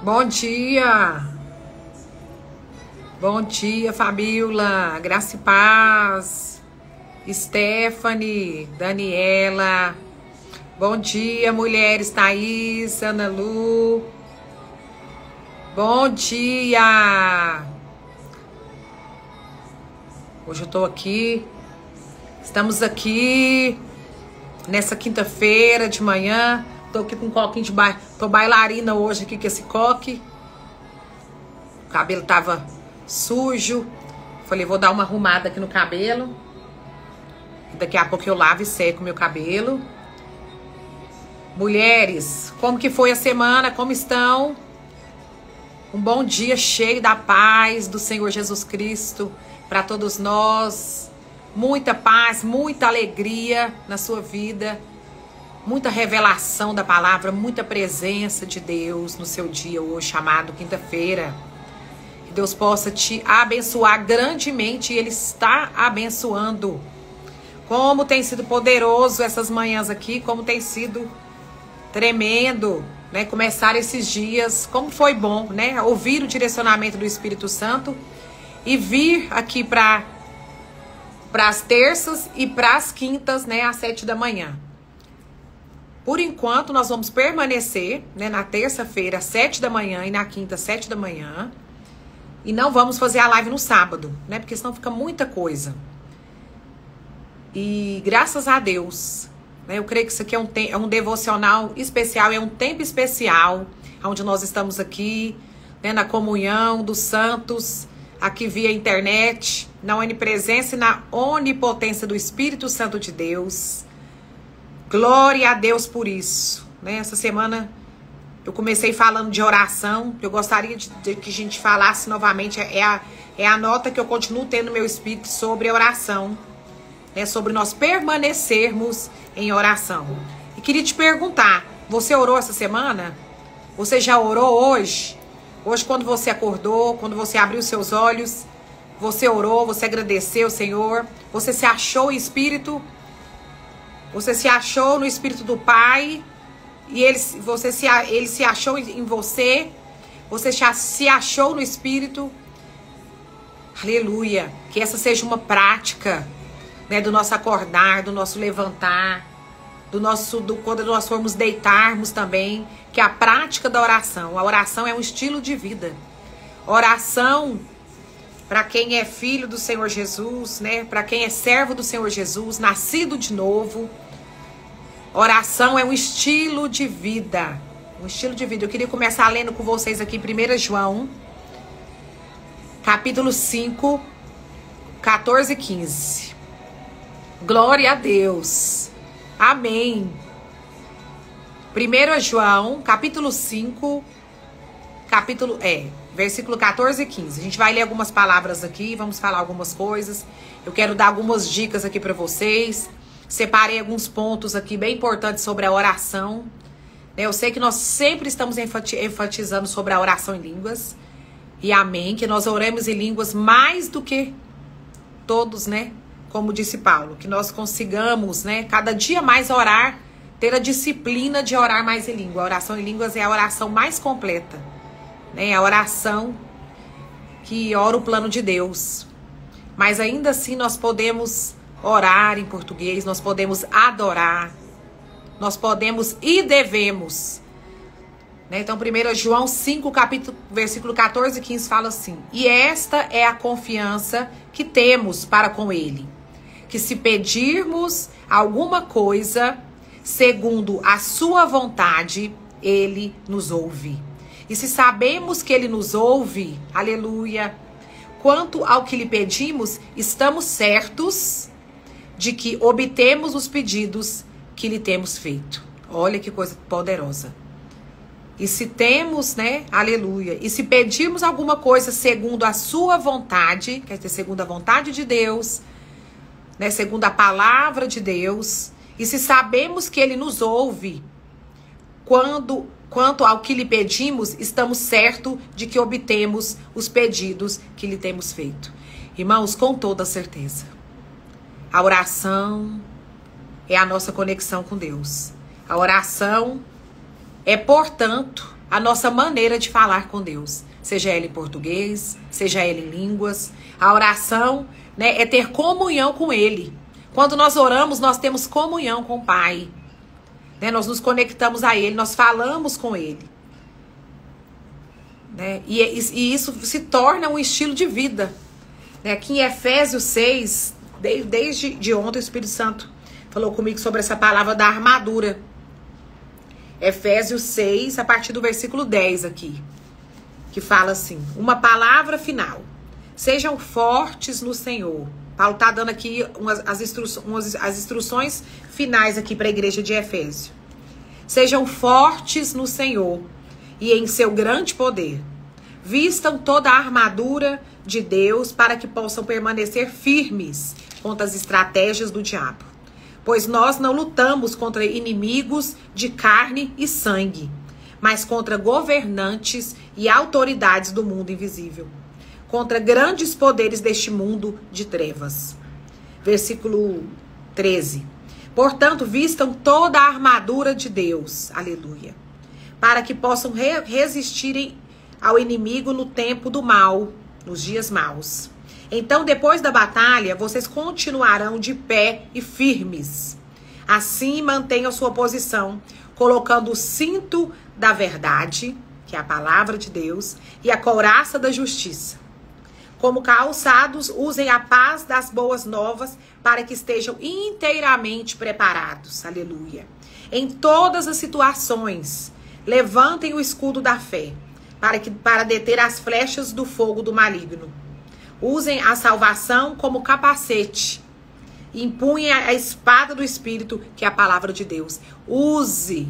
Bom dia. Bom dia, Fabiola. Graça e paz. Stephanie, Daniela. Bom dia, mulheres. Thaís, Ana Lu. Bom dia. Hoje eu tô aqui. Estamos aqui nessa quinta-feira de manhã. Tô aqui com um coquinho de baile. Tô bailarina hoje aqui com esse coque. O cabelo tava sujo. Falei, vou dar uma arrumada aqui no cabelo. Daqui a pouco eu lavo e seco meu cabelo. Mulheres, como que foi a semana? Como estão? Um bom dia cheio da paz do Senhor Jesus Cristo para todos nós. Muita paz, muita alegria na sua vida. Muita revelação da palavra, muita presença de Deus no seu dia hoje, chamado quinta-feira. Que Deus possa te abençoar grandemente, e Ele está abençoando. Como tem sido poderoso essas manhãs aqui, como tem sido tremendo, né? Começar esses dias, como foi bom, né? Ouvir o direcionamento do Espírito Santo e vir aqui para as terças e para as quintas, né? Às 7 da manhã. Por enquanto, nós vamos permanecer, né, na terça-feira, às 7 da manhã, e na quinta, às 7 da manhã. E não vamos fazer a live no sábado, né? Porque senão fica muita coisa. E graças a Deus, né, eu creio que isso aqui é um devocional especial, é um tempo especial, onde nós estamos aqui, né, na comunhão dos santos, aqui via internet, na onipresença e na onipotência do Espírito Santo de Deus. Glória a Deus por isso, né? Essa semana eu comecei falando de oração. Eu gostaria de que a gente falasse novamente. É a nota que eu continuo tendo no meu espírito sobre a oração, né? Sobre nós permanecermos em oração. E queria te perguntar, você orou essa semana? Você já orou hoje? Hoje, quando você acordou, quando você abriu seus olhos, você orou, você agradeceu o Senhor, você se achou em espírito? Você se achou no Espírito do Pai e ele se achou em você. Você já se achou no Espírito. Aleluia. Que essa seja uma prática, né, do nosso acordar, do nosso levantar, quando nós formos deitarmos também. Que a prática da oração. A oração é um estilo de vida. Oração, para quem é filho do Senhor Jesus, né? Para quem é servo do Senhor Jesus, nascido de novo. Oração é um estilo de vida. Um estilo de vida. Eu queria começar lendo com vocês aqui 1 João, capítulo 5, 14 e 15. Glória a Deus. Amém. 1 João, capítulo 5, versículo 14 e 15. A gente vai ler algumas palavras aqui, vamos falar algumas coisas. Eu quero dar algumas dicas aqui para vocês. Separei alguns pontos aqui bem importantes sobre a oração. Eu sei que nós sempre estamos enfatizando sobre a oração em línguas. E amém, que nós oremos em línguas mais do que todos, né? Como disse Paulo, que nós consigamos, né, cada dia mais orar, ter a disciplina de orar mais em língua. A oração em línguas é a oração mais completa, né? A oração que ora o plano de Deus. Mas ainda assim nós podemos orar em português, nós podemos adorar, nós podemos e devemos, né? Então 1 João 5, versículo 14 e 15 fala assim: e esta é a confiança que temos para com Ele, que se pedirmos alguma coisa segundo a sua vontade, Ele nos ouve. E se sabemos que Ele nos ouve, aleluia, quanto ao que lhe pedimos, estamos certos de que obtemos os pedidos que lhe temos feito. Olha que coisa poderosa. E se temos, né, aleluia, e se pedirmos alguma coisa segundo a sua vontade, quer dizer, segundo a vontade de Deus, né, segundo a palavra de Deus, e se sabemos que Ele nos ouve, quanto ao que lhe pedimos, estamos certos de que obtemos os pedidos que lhe temos feito. Irmãos, com toda certeza. A oração é a nossa conexão com Deus. A oração é, portanto, a nossa maneira de falar com Deus. Seja ela em português, seja ela em línguas. A oração, né, é ter comunhão com Ele. Quando nós oramos, nós temos comunhão com o Pai. Né? Nós nos conectamos a Ele, nós falamos com Ele. Né? E isso se torna um estilo de vida. Né? Aqui em Efésios 6, desde ontem o Espírito Santo falou comigo sobre essa palavra da armadura. Efésios 6, a partir do versículo 10 aqui, que fala assim, uma palavra final. Sejam fortes no Senhor. Paulo está dando aqui as instruções finais aqui para a igreja de Efésio. Sejam fortes no Senhor e em seu grande poder. Vistam toda a armadura de Deus para que possam permanecer firmes contra as estratégias do diabo. Pois nós não lutamos contra inimigos de carne e sangue, mas contra governantes e autoridades do mundo invisível, contra grandes poderes deste mundo de trevas. Versículo 13. Portanto, vistam toda a armadura de Deus, aleluia, para que possam resistirem ao inimigo no tempo do mal, nos dias maus. Então, depois da batalha, vocês continuarão de pé e firmes. Assim, mantenham sua posição, colocando o cinto da verdade, que é a palavra de Deus, e a couraça da justiça. Como calçados, usem a paz das boas novas para que estejam inteiramente preparados. Aleluia. Em todas as situações, levantem o escudo da fé para deter as flechas do fogo do maligno. Usem a salvação como capacete. Empunhem a espada do Espírito, que é a palavra de Deus. Use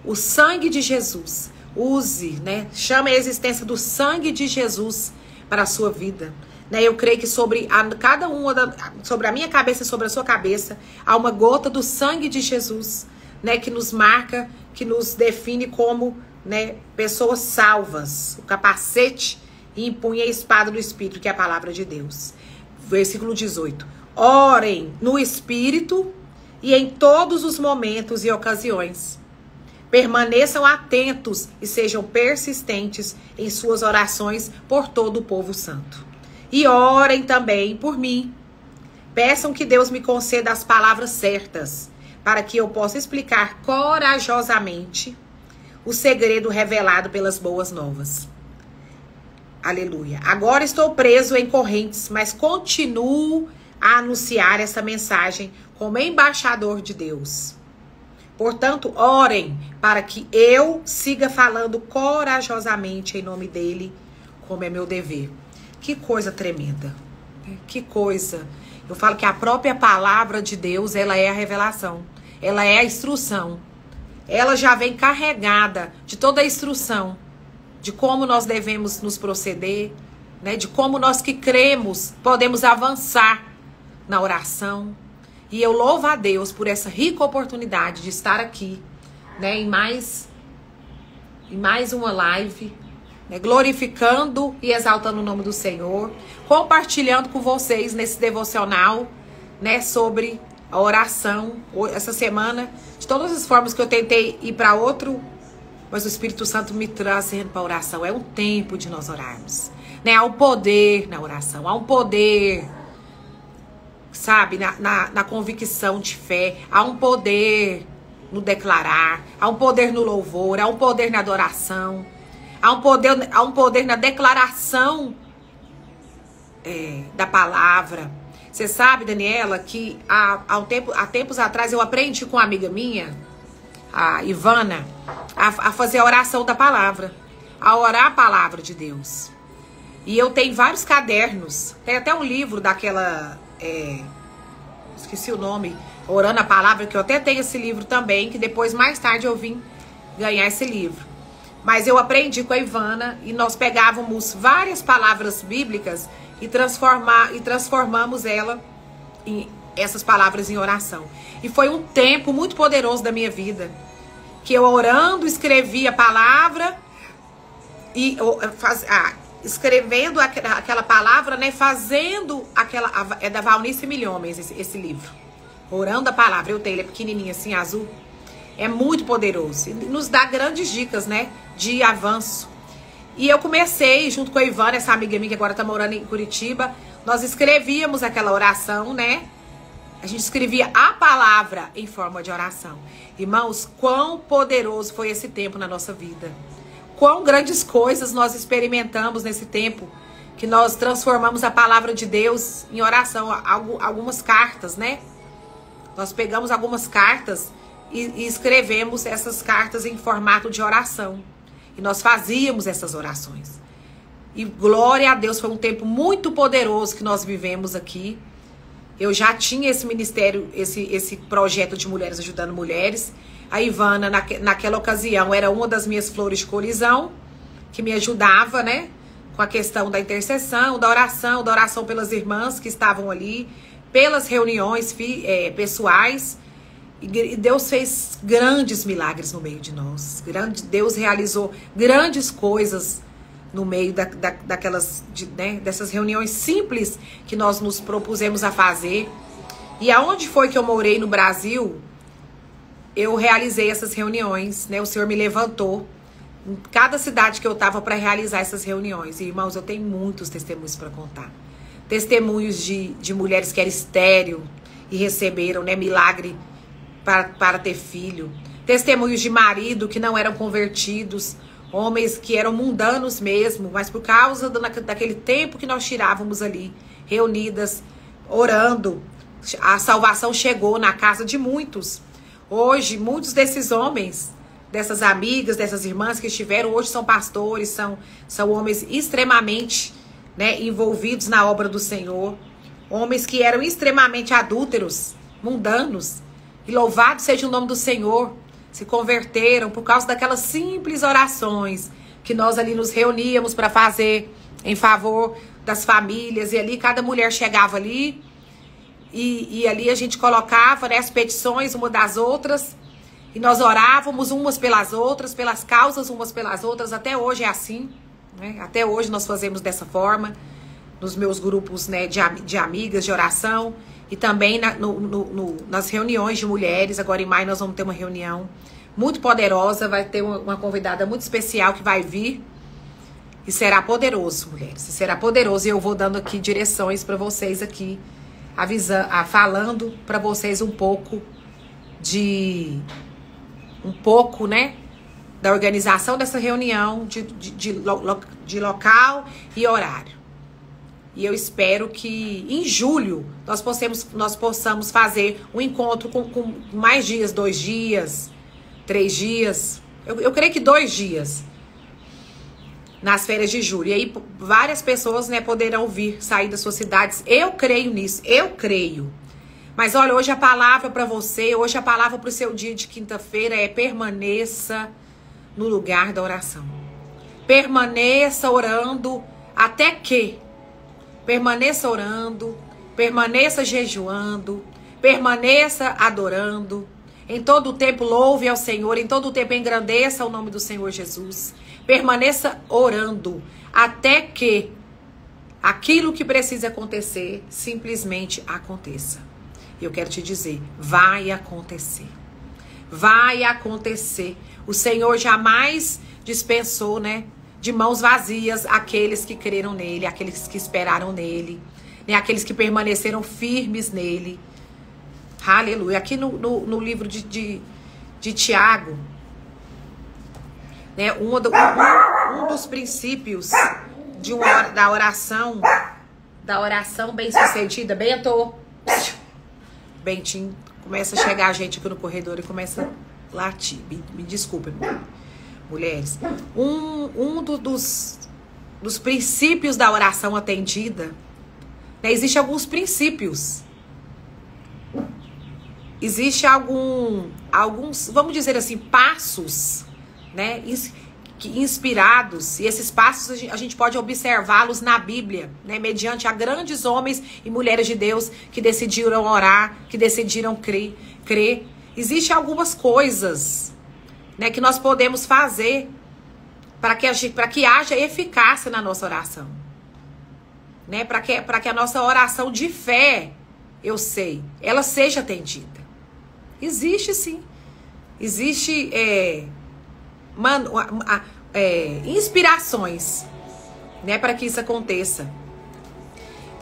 o sangue de Jesus. Use, né? Chame a existência do sangue de Jesus para a sua vida. Né? Eu creio que sobre a minha cabeça e sobre a sua cabeça, há uma gota do sangue de Jesus, né? Que nos marca, que nos define como, né, pessoas salvas. O capacete e empunha a espada do Espírito, que é a palavra de Deus. Versículo 18. Orem no Espírito e em todos os momentos e ocasiões. Permaneçam atentos e sejam persistentes em suas orações por todo o povo santo. E orem também por mim. Peçam que Deus me conceda as palavras certas, para que eu possa explicar corajosamente o segredo revelado pelas boas novas. Aleluia. Agora estou preso em correntes, mas continuo a anunciar essa mensagem como embaixador de Deus. Portanto, orem para que eu siga falando corajosamente em nome dele, como é meu dever. Que coisa tremenda. Que coisa. Eu falo que a própria palavra de Deus, ela é a revelação. Ela é a instrução. Ela já vem carregada de toda a instrução de como nós devemos nos proceder, né? De como nós que cremos podemos avançar na oração. E eu louvo a Deus por essa rica oportunidade de estar aqui, né? Em mais uma live, né? Glorificando e exaltando o nome do Senhor, compartilhando com vocês nesse devocional, né? Sobre a oração. Essa semana, de todas as formas que eu tentei ir para outro, mas o Espírito Santo me trazendo para a oração. É um tempo de nós orarmos, né? Há um poder na oração, há um poder, sabe, na convicção de fé, há um poder no declarar, há um poder no louvor, há um poder na adoração, há um poder na declaração da palavra. Você sabe, Daniela, que há tempos atrás eu aprendi com uma amiga minha, a Ivana, a fazer a oração da palavra, a orar a palavra de Deus. E eu tenho vários cadernos, tem até um livro daquela, esqueci o nome, Orando a Palavra, que eu até tenho esse livro também, que depois, mais tarde, eu vim ganhar esse livro. Mas eu aprendi com a Ivana e nós pegávamos várias palavras bíblicas e transformamos essas palavras em oração. E foi um tempo muito poderoso da minha vida, que eu orando, escrevia a palavra e escrevendo aquela palavra, né, fazendo aquela, é da Valnice Milhomens esse livro, Orando a Palavra. Eu tenho, ele é pequenininho assim, azul. É muito poderoso. E nos dá grandes dicas, né? De avanço. E eu comecei, junto com a Ivana, essa amiga minha que agora tá morando em Curitiba, nós escrevíamos aquela oração, né? A gente escrevia a palavra em forma de oração. Irmãos, quão poderoso foi esse tempo na nossa vida. Quão grandes coisas nós experimentamos nesse tempo, que nós transformamos a palavra de Deus em oração. Algumas cartas, né? Nós pegamos algumas cartas e escrevemos essas cartas em formato de oração. E nós fazíamos essas orações. E glória a Deus, foi um tempo muito poderoso que nós vivemos aqui. Eu já tinha esse ministério, esse projeto de mulheres ajudando mulheres. A Ivana, naquela ocasião, era uma das minhas flores de colisão, que me ajudava, né? Com a questão da intercessão, da oração pelas irmãs que estavam ali, pelas reuniões pessoais. E Deus fez grandes milagres no meio de nós. Deus realizou grandes coisas no meio dessas reuniões simples que nós nos propusemos a fazer. E aonde foi que eu morei no Brasil, eu realizei essas reuniões, né? O Senhor me levantou em cada cidade que eu estava para realizar essas reuniões. E, irmãos, eu tenho muitos testemunhos para contar. Testemunhos de mulheres que eram estéril e receberam, né, milagre para ter filho. Testemunhos de marido que não eram convertidos, homens que eram mundanos mesmo, mas por causa daquele tempo que nós tirávamos ali, reunidas, orando, a salvação chegou na casa de muitos. Hoje, muitos desses homens, dessas amigas, dessas irmãs que estiveram, hoje são pastores, são homens extremamente, né, envolvidos na obra do Senhor. Homens que eram extremamente adúlteros, mundanos, e louvado seja o nome do Senhor, se converteram por causa daquelas simples orações que nós ali nos reuníamos para fazer em favor das famílias. E ali cada mulher chegava ali e ali a gente colocava, né, as petições uma das outras e nós orávamos umas pelas outras, pelas causas umas pelas outras. Até hoje é assim, né? Até hoje nós fazemos dessa forma nos meus grupos, né, de amigas de oração. E também nas reuniões de mulheres. Agora em maio nós vamos ter uma reunião muito poderosa. Vai ter uma convidada muito especial que vai vir. E será poderoso, mulheres. E será poderoso. E eu vou dando aqui direções para vocês aqui. Falando para vocês um pouco, né? Da organização dessa reunião. De local e horário. E eu espero que em julho nós possamos fazer um encontro com mais dias, 2 dias, 3 dias. Eu creio que 2 dias nas férias de julho. E aí várias pessoas, né, poderão vir, sair das suas cidades. Eu creio nisso, eu creio. Mas olha, hoje a palavra para você, hoje a palavra para o seu dia de quinta-feira é: permaneça no lugar da oração. Permaneça orando até que. Permaneça orando, permaneça jejuando, permaneça adorando. Em todo o tempo louve ao Senhor, em todo o tempo engrandeça o nome do Senhor Jesus. Permaneça orando até que aquilo que precisa acontecer simplesmente aconteça. E eu quero te dizer, vai acontecer. Vai acontecer. O Senhor jamais dispensou, né, de mãos vazias aqueles que creram nele, aqueles que esperaram nele, né, aqueles que permaneceram firmes nele. Aleluia. Aqui no livro de Tiago, né, um dos princípios da oração bem sucedida. Bentinho, começa a chegar a gente aqui no corredor e começa a latir. Me desculpe, mulheres. Dos princípios da oração atendida, né, existem alguns princípios. Existe alguns, vamos dizer assim, passos, né, inspirados. E esses passos a gente pode observá-los na Bíblia, né, mediante a grandes homens e mulheres de Deus que decidiram orar, que decidiram crer. Existem algumas coisas, né, que nós podemos fazer para que haja eficácia na nossa oração, né, para que a nossa oração de fé, ela seja atendida. Existe sim. Existe inspirações, né, para que isso aconteça.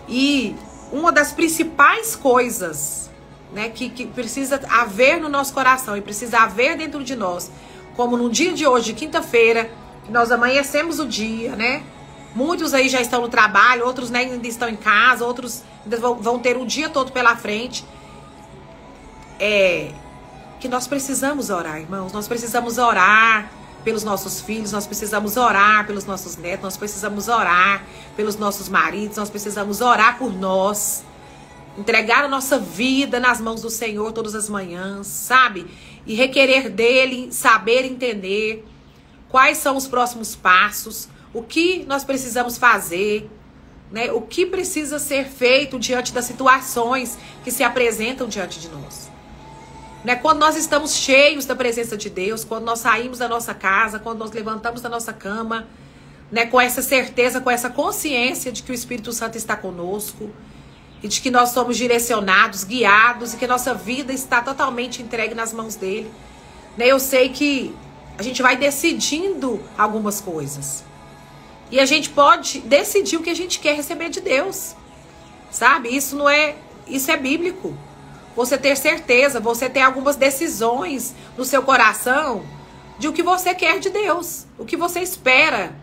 E uma das principais coisas, né, que precisa haver no nosso coração e precisa haver dentro de nós, como no dia de hoje, quinta-feira, nós amanhecemos o dia, né? Muitos aí já estão no trabalho, outros, né, ainda estão em casa, outros ainda vão ter o dia todo pela frente. Que nós precisamos orar, irmãos. Nós precisamos orar pelos nossos filhos, nós precisamos orar pelos nossos netos, nós precisamos orar pelos nossos maridos, nós precisamos orar por nós. Entregar a nossa vida nas mãos do Senhor todas as manhãs, sabe? E requerer dele, saber entender quais são os próximos passos, o que nós precisamos fazer, né? O que precisa ser feito diante das situações que se apresentam diante de nós. Né? Quando nós estamos cheios da presença de Deus, quando nós saímos da nossa casa, quando nós levantamos da nossa cama, né? Com essa certeza, com essa consciência de que o Espírito Santo está conosco, e de que nós somos direcionados, guiados, e que a nossa vida está totalmente entregue nas mãos dele. Né? Eu sei que a gente vai decidindo algumas coisas. E a gente pode decidir o que a gente quer receber de Deus. Sabe? Isso é bíblico. Você ter certeza, você ter algumas decisões no seu coração de o que você quer de Deus. O que você espera,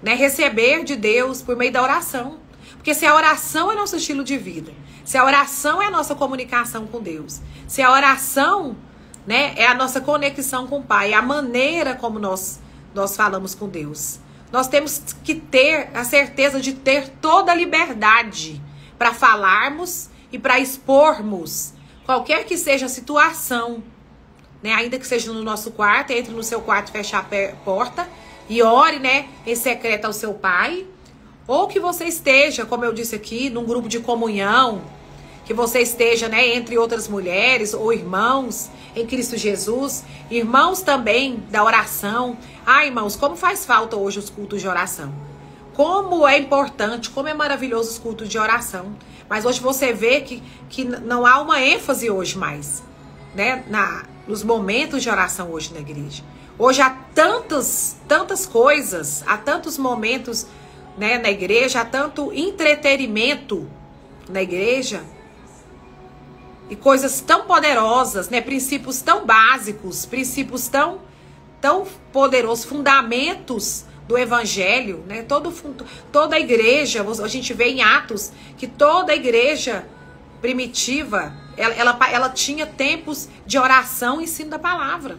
né, receber de Deus por meio da oração. Porque se a oração é nosso estilo de vida, se a oração é a nossa comunicação com Deus, se a oração, né, é a nossa conexão com o Pai, é a maneira como nós falamos com Deus, nós temos que ter a certeza de ter toda a liberdade para falarmos e para expormos qualquer que seja a situação, né, ainda que seja no nosso quarto, entre no seu quarto, feche a porta e ore, né, em secreto ao seu Pai. Ou que você esteja, como eu disse aqui, num grupo de comunhão, que você esteja, né, entre outras mulheres ou irmãos em Cristo Jesus, irmãos também da oração. Irmãos, como faz falta hoje os cultos de oração. Como é importante, como é maravilhoso os cultos de oração. Mas hoje você vê que não há uma ênfase hoje mais, né, nos momentos de oração hoje na igreja. Hoje há tantas coisas, há tantos momentos, né, na igreja, há tanto entretenimento na igreja e coisas tão poderosas, né, princípios tão básicos, princípios tão poderosos, fundamentos do evangelho, né, toda a igreja, a gente vê em Atos que toda a igreja primitiva, ela tinha tempos de oração e ensino da palavra,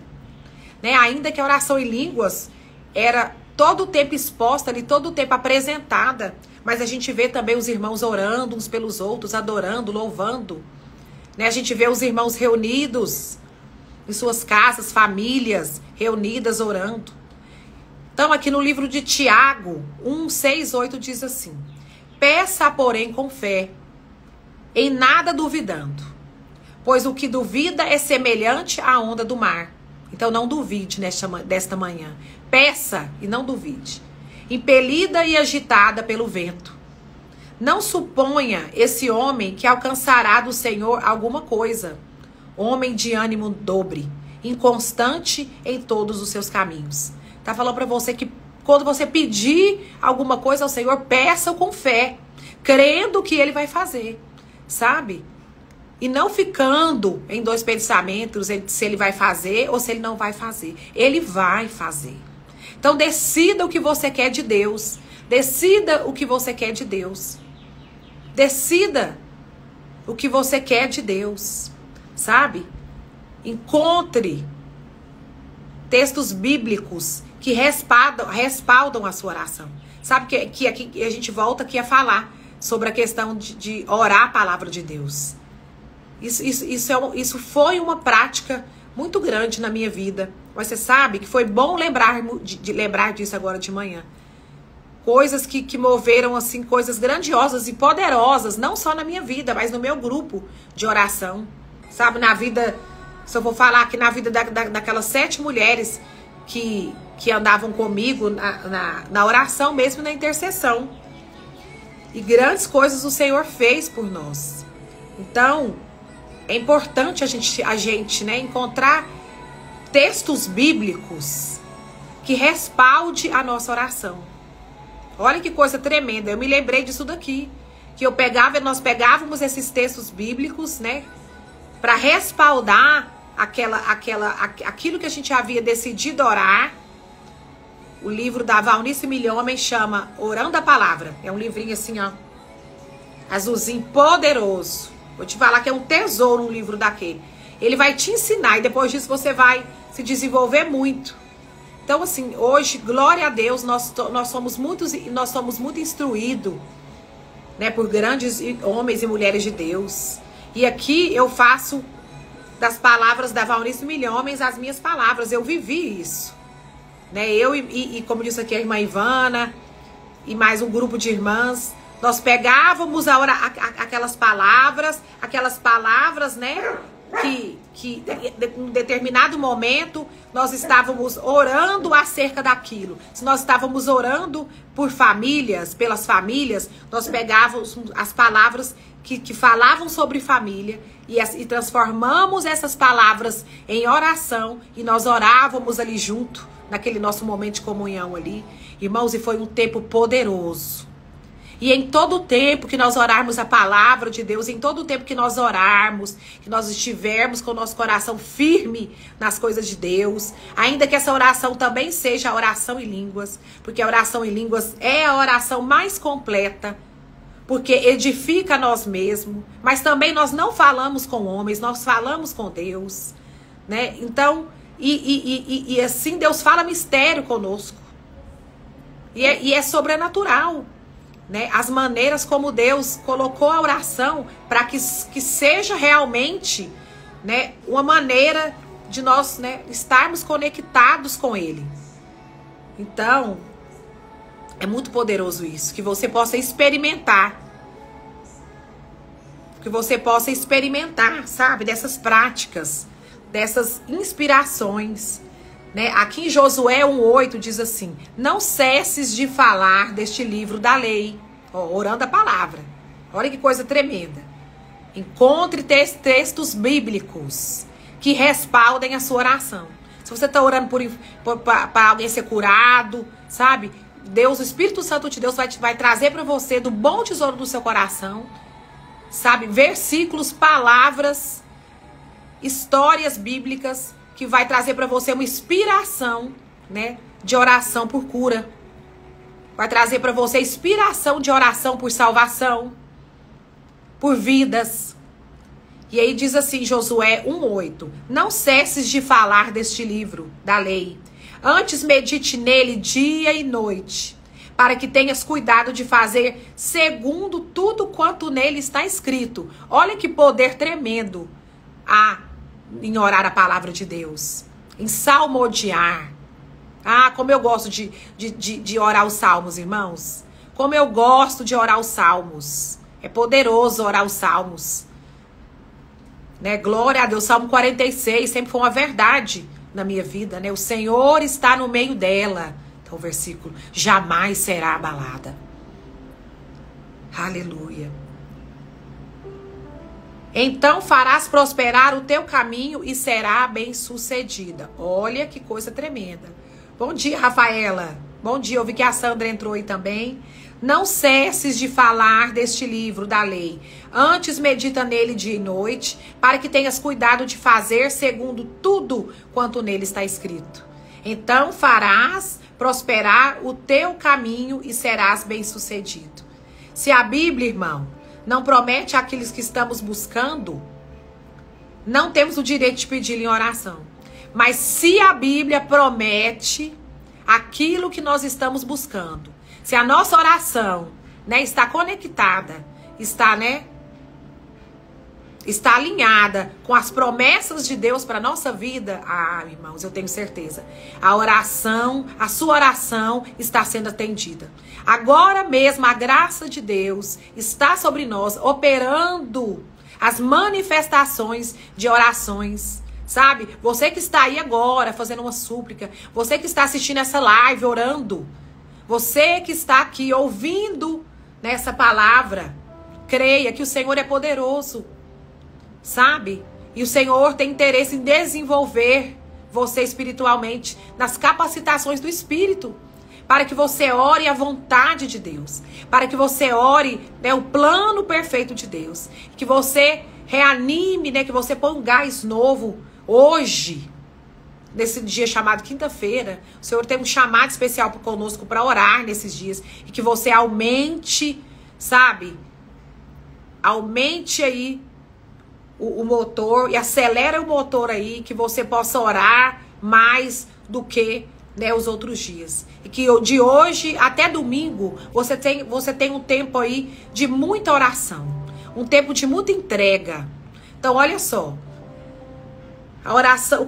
né, ainda que a oração em línguas era todo o tempo exposta ali, todo o tempo apresentada. Mas a gente vê também os irmãos orando uns pelos outros, adorando, louvando. Né? A gente vê os irmãos reunidos em suas casas, famílias reunidas orando. Então aqui no livro de Tiago 1:6-8 diz assim: peça, porém, com fé, em nada duvidando. Pois o que duvida é semelhante à onda do mar. Então não duvide desta manhã. Peça e não duvide. Impelida e agitada pelo vento. Não suponha esse homem que alcançará do Senhor alguma coisa. Homem de ânimo dobre, inconstante em todos os seus caminhos. Tá falando para você que quando você pedir alguma coisa ao Senhor, peça com fé, crendo que ele vai fazer, sabe? E não ficando em dois pensamentos, se ele vai fazer ou se ele não vai fazer. Ele vai fazer. Então decida o que você quer de Deus. Decida o que você quer de Deus. Decida o que você quer de Deus. Sabe? Encontre textos bíblicos que respaldam a sua oração. Sabe que aqui a gente volta aqui a falar sobre a questão de orar a palavra de Deus. Isso foi uma prática muito grande na minha vida. Mas você sabe que foi bom lembrar disso agora de manhã. Coisas que moveram, assim, coisas grandiosas e poderosas, não só na minha vida, mas no meu grupo de oração. Sabe, na vida, se eu vou falar aqui, na vida daquelas 7 mulheres que andavam comigo na oração mesmo, na intercessão. E grandes coisas o Senhor fez por nós. Então, é importante a gente, né, encontrar textos bíblicos que respalde a nossa oração. Olha que coisa tremenda. Eu me lembrei disso daqui. Que nós pegávamos esses textos bíblicos, né? Para respaldar aquilo que a gente havia decidido orar. O livro da Valnice Milhomem chama Orando a Palavra. É um livrinho assim, ó. Azulzinho, poderoso. Vou te falar que é um tesouro um livro daquele. Ele vai te ensinar e depois disso você vai se desenvolver muito. Então, assim, hoje, glória a Deus, nós somos muito instruídos, né, por grandes homens e mulheres de Deus. E aqui eu faço das palavras da Valnice Milhomem as minhas palavras. Eu vivi isso. Né? Eu e como disse aqui a irmã Ivana e mais um grupo de irmãs, nós pegávamos aquelas palavras, né? Que em um determinado momento nós estávamos orando acerca daquilo. Se nós estávamos orando por famílias, pelas famílias, nós pegávamos as palavras que falavam sobre família e transformamos essas palavras em oração e nós orávamos ali junto, naquele nosso momento de comunhão ali. Irmãos, e foi um tempo poderoso. E em todo o tempo que nós orarmos a palavra de Deus, em todo o tempo que nós orarmos, que nós estivermos com o nosso coração firme nas coisas de Deus, ainda que essa oração também seja a oração em línguas, porque a oração em línguas é a oração mais completa, porque edifica nós mesmos, mas também nós não falamos com homens, nós falamos com Deus, né? Então, e assim Deus fala mistério conosco, e é sobrenatural. Né, as maneiras como Deus colocou a oração para que seja realmente, né, uma maneira de nós, né, estarmos conectados com Ele. Então, é muito poderoso isso, que você possa experimentar. Que você possa experimentar, sabe, dessas práticas, dessas inspirações. Né? Aqui em Josué 1:8 diz assim: não cesses de falar deste livro da lei, orando a palavra. Olha que coisa tremenda. Encontre textos bíblicos que respaldem a sua oração. Se você está orando para alguém ser curado, sabe? Deus, o Espírito Santo de Deus vai trazer para você do bom tesouro do seu coração, sabe? Versículos, palavras, histórias bíblicas que vai trazer para você uma inspiração, né, de oração por cura. Vai trazer para você inspiração de oração por salvação, por vidas. E aí diz assim, Josué 1:8: não cesses de falar deste livro da lei. Antes medite nele dia e noite, para que tenhas cuidado de fazer segundo tudo quanto nele está escrito. Olha que poder tremendo em orar a palavra de Deus, em salmodiar. Ah, como eu gosto de orar os salmos, irmãos. Como eu gosto de orar os salmos. É poderoso orar os salmos. Né? Glória a Deus. Salmo 46 sempre foi uma verdade na minha vida, né? O Senhor está no meio dela. Então o versículo: jamais será abalada. Aleluia. Então farás prosperar o teu caminho e será bem-sucedida. Olha que coisa tremenda. Bom dia, Rafaela. Bom dia, eu vi que a Sandra entrou aí também. Não cesses de falar deste livro da lei. Antes medita nele dia e noite, para que tenhas cuidado de fazer segundo tudo quanto nele está escrito. Então farás prosperar o teu caminho e serás bem-sucedido. Se a Bíblia, irmão, não promete aqueles que estamos buscando, não temos o direito de pedir em oração. Mas se a Bíblia promete aquilo que nós estamos buscando, se a nossa oração, né, está conectada, está alinhada com as promessas de Deus para a nossa vida, irmãos, eu tenho certeza, a sua oração está sendo atendida. Agora mesmo a graça de Deus está sobre nós, operando as manifestações de orações. Sabe? Você que está aí agora fazendo uma súplica, você que está assistindo essa live orando, você que está aqui ouvindo nessa palavra, creia que o Senhor é poderoso, sabe? E o Senhor tem interesse em desenvolver você espiritualmente, nas capacitações do Espírito, para que você ore a vontade de Deus, para que você ore, né, o plano perfeito de Deus, que você reanime, né, que você põe um gás novo hoje, nesse dia chamado quinta-feira. O Senhor tem um chamado especial conosco para orar nesses dias, e que você aumente, sabe, aumente aí o motor e acelera o motor aí, que você possa orar mais do que, né, os outros dias. E que de hoje até domingo você tem um tempo aí de muita oração, um tempo de muita entrega. Então olha só, a oração,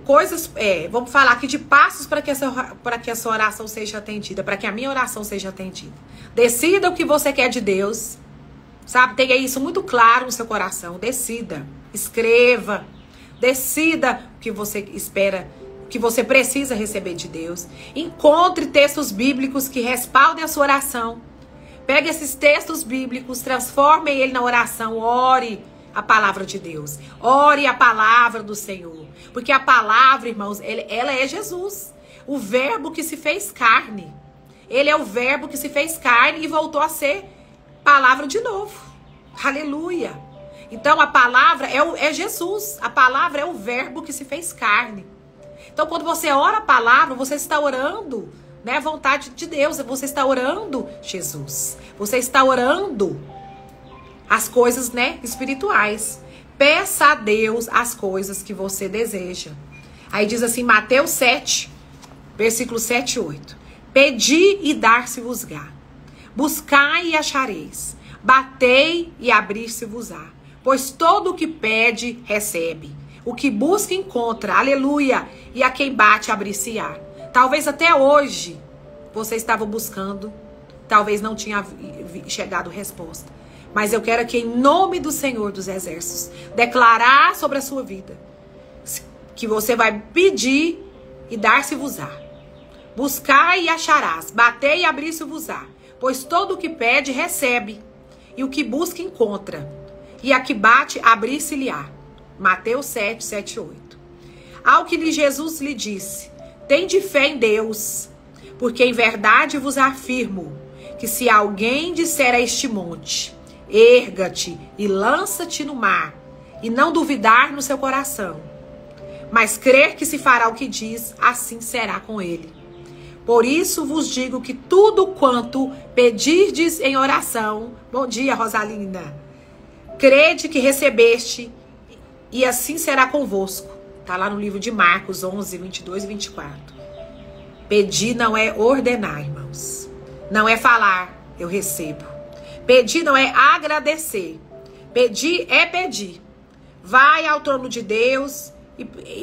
coisas, vamos falar aqui de passos para que essa oração seja atendida, para que a minha oração seja atendida. Decida o que você quer de Deus, sabe? Tenha isso muito claro no seu coração. Decida, escreva, decida o que você espera, o que você precisa receber de Deus. Encontre textos bíblicos que respaldem a sua oração. Pegue esses textos bíblicos, transforme ele na oração, ore a palavra de Deus. Ore a palavra do Senhor. Porque a palavra, irmãos, ela é Jesus. O verbo que se fez carne. Ele é o verbo que se fez carne e voltou a ser palavra de novo. Aleluia. Então a palavra é Jesus. A palavra é o verbo que se fez carne. Então quando você ora a palavra, você está orando, né, a vontade de Deus. Você está orando Jesus. Você está orando as coisas, né, espirituais. Peça a Deus as coisas que você deseja. Aí diz assim, Mateus 7, versículo 7 e 8. Pedi e dar-se-vos-á. Buscai e achareis. Batei e abrir-se-vos-á. Pois todo o que pede, recebe. O que busca, encontra. Aleluia. E a quem bate, abrir-se-á. Talvez até hoje você estava buscando. Talvez não tinha chegado resposta. Mas eu quero aqui, em nome do Senhor dos Exércitos, declarar sobre a sua vida que você vai pedir e dar-se-vos-á. Buscar e acharás. Bater e abrir-se-vos-á. Pois todo o que pede, recebe. E o que busca, encontra. E a que bate, abrir-se-lhe-á. Mateus 7, 7 e 8. Ao que Jesus lhe disse, tende fé em Deus, porque em verdade vos afirmo, que se alguém disser a este monte, erga-te e lança-te no mar, e não duvidar no seu coração, mas crer que se fará o que diz, assim será com ele. Por isso vos digo que tudo quanto pedirdes em oração, bom dia, Rosalinda, crede que recebeste, e assim será convosco. Está lá no livro de Marcos 11, 22 e 24. Pedir não é ordenar, irmãos. Não é falar, eu recebo. Pedir não é agradecer. Pedir é pedir. Vai ao trono de Deus.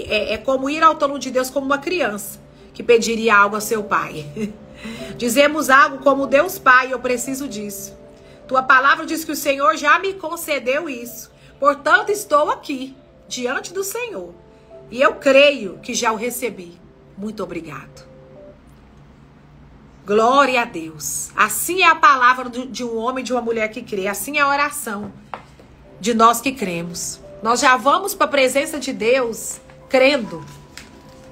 É como ir ao trono de Deus como uma criança que pediria algo a seu pai. Dizemos algo como, Deus Pai, eu preciso disso. Tua palavra diz que o Senhor já me concedeu isso. Portanto, estou aqui, diante do Senhor. E eu creio que já o recebi. Muito obrigado. Glória a Deus. Assim é a palavra de um homem e de uma mulher que crê. Assim é a oração de nós que cremos. Nós já vamos para a presença de Deus crendo,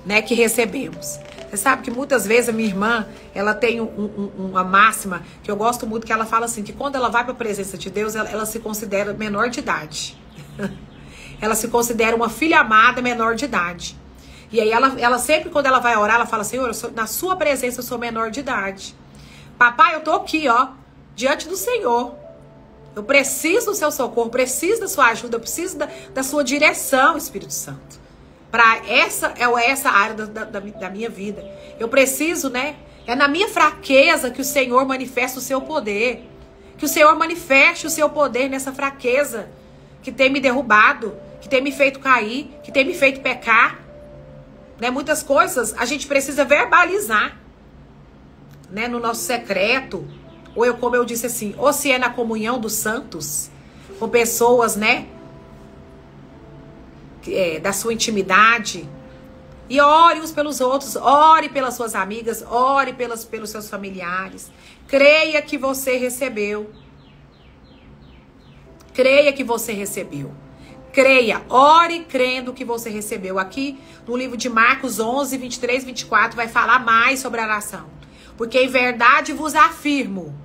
né, que recebemos. Você sabe que muitas vezes a minha irmã, ela tem uma máxima que eu gosto muito, que ela fala assim, que quando ela vai para a presença de Deus, ela se considera menor de idade. Ela se considera uma filha amada menor de idade. E aí ela sempre, quando ela vai orar, ela fala, Senhor, na sua presença eu sou menor de idade. Papai, eu tô aqui, ó, diante do Senhor. Eu preciso do seu socorro, preciso da sua ajuda, eu preciso da sua direção, Espírito Santo. Para essa área da minha vida. Eu preciso, né? É na minha fraqueza que o Senhor manifesta o seu poder. Que o Senhor manifeste o seu poder nessa fraqueza que tem me derrubado, que tem me feito cair, que tem me feito pecar. Né? Muitas coisas a gente precisa verbalizar, né? No nosso secreto. Ou como eu disse assim, ou se é na comunhão dos santos, com pessoas, né? Da sua intimidade. E ore uns pelos outros, ore pelas suas amigas, ore pelos seus familiares. Creia que você recebeu. Creia que você recebeu. creia, ore crendo que você recebeu. Aqui no livro de Marcos 11, 23, 24 vai falar mais sobre a oração. Porque em verdade vos afirmo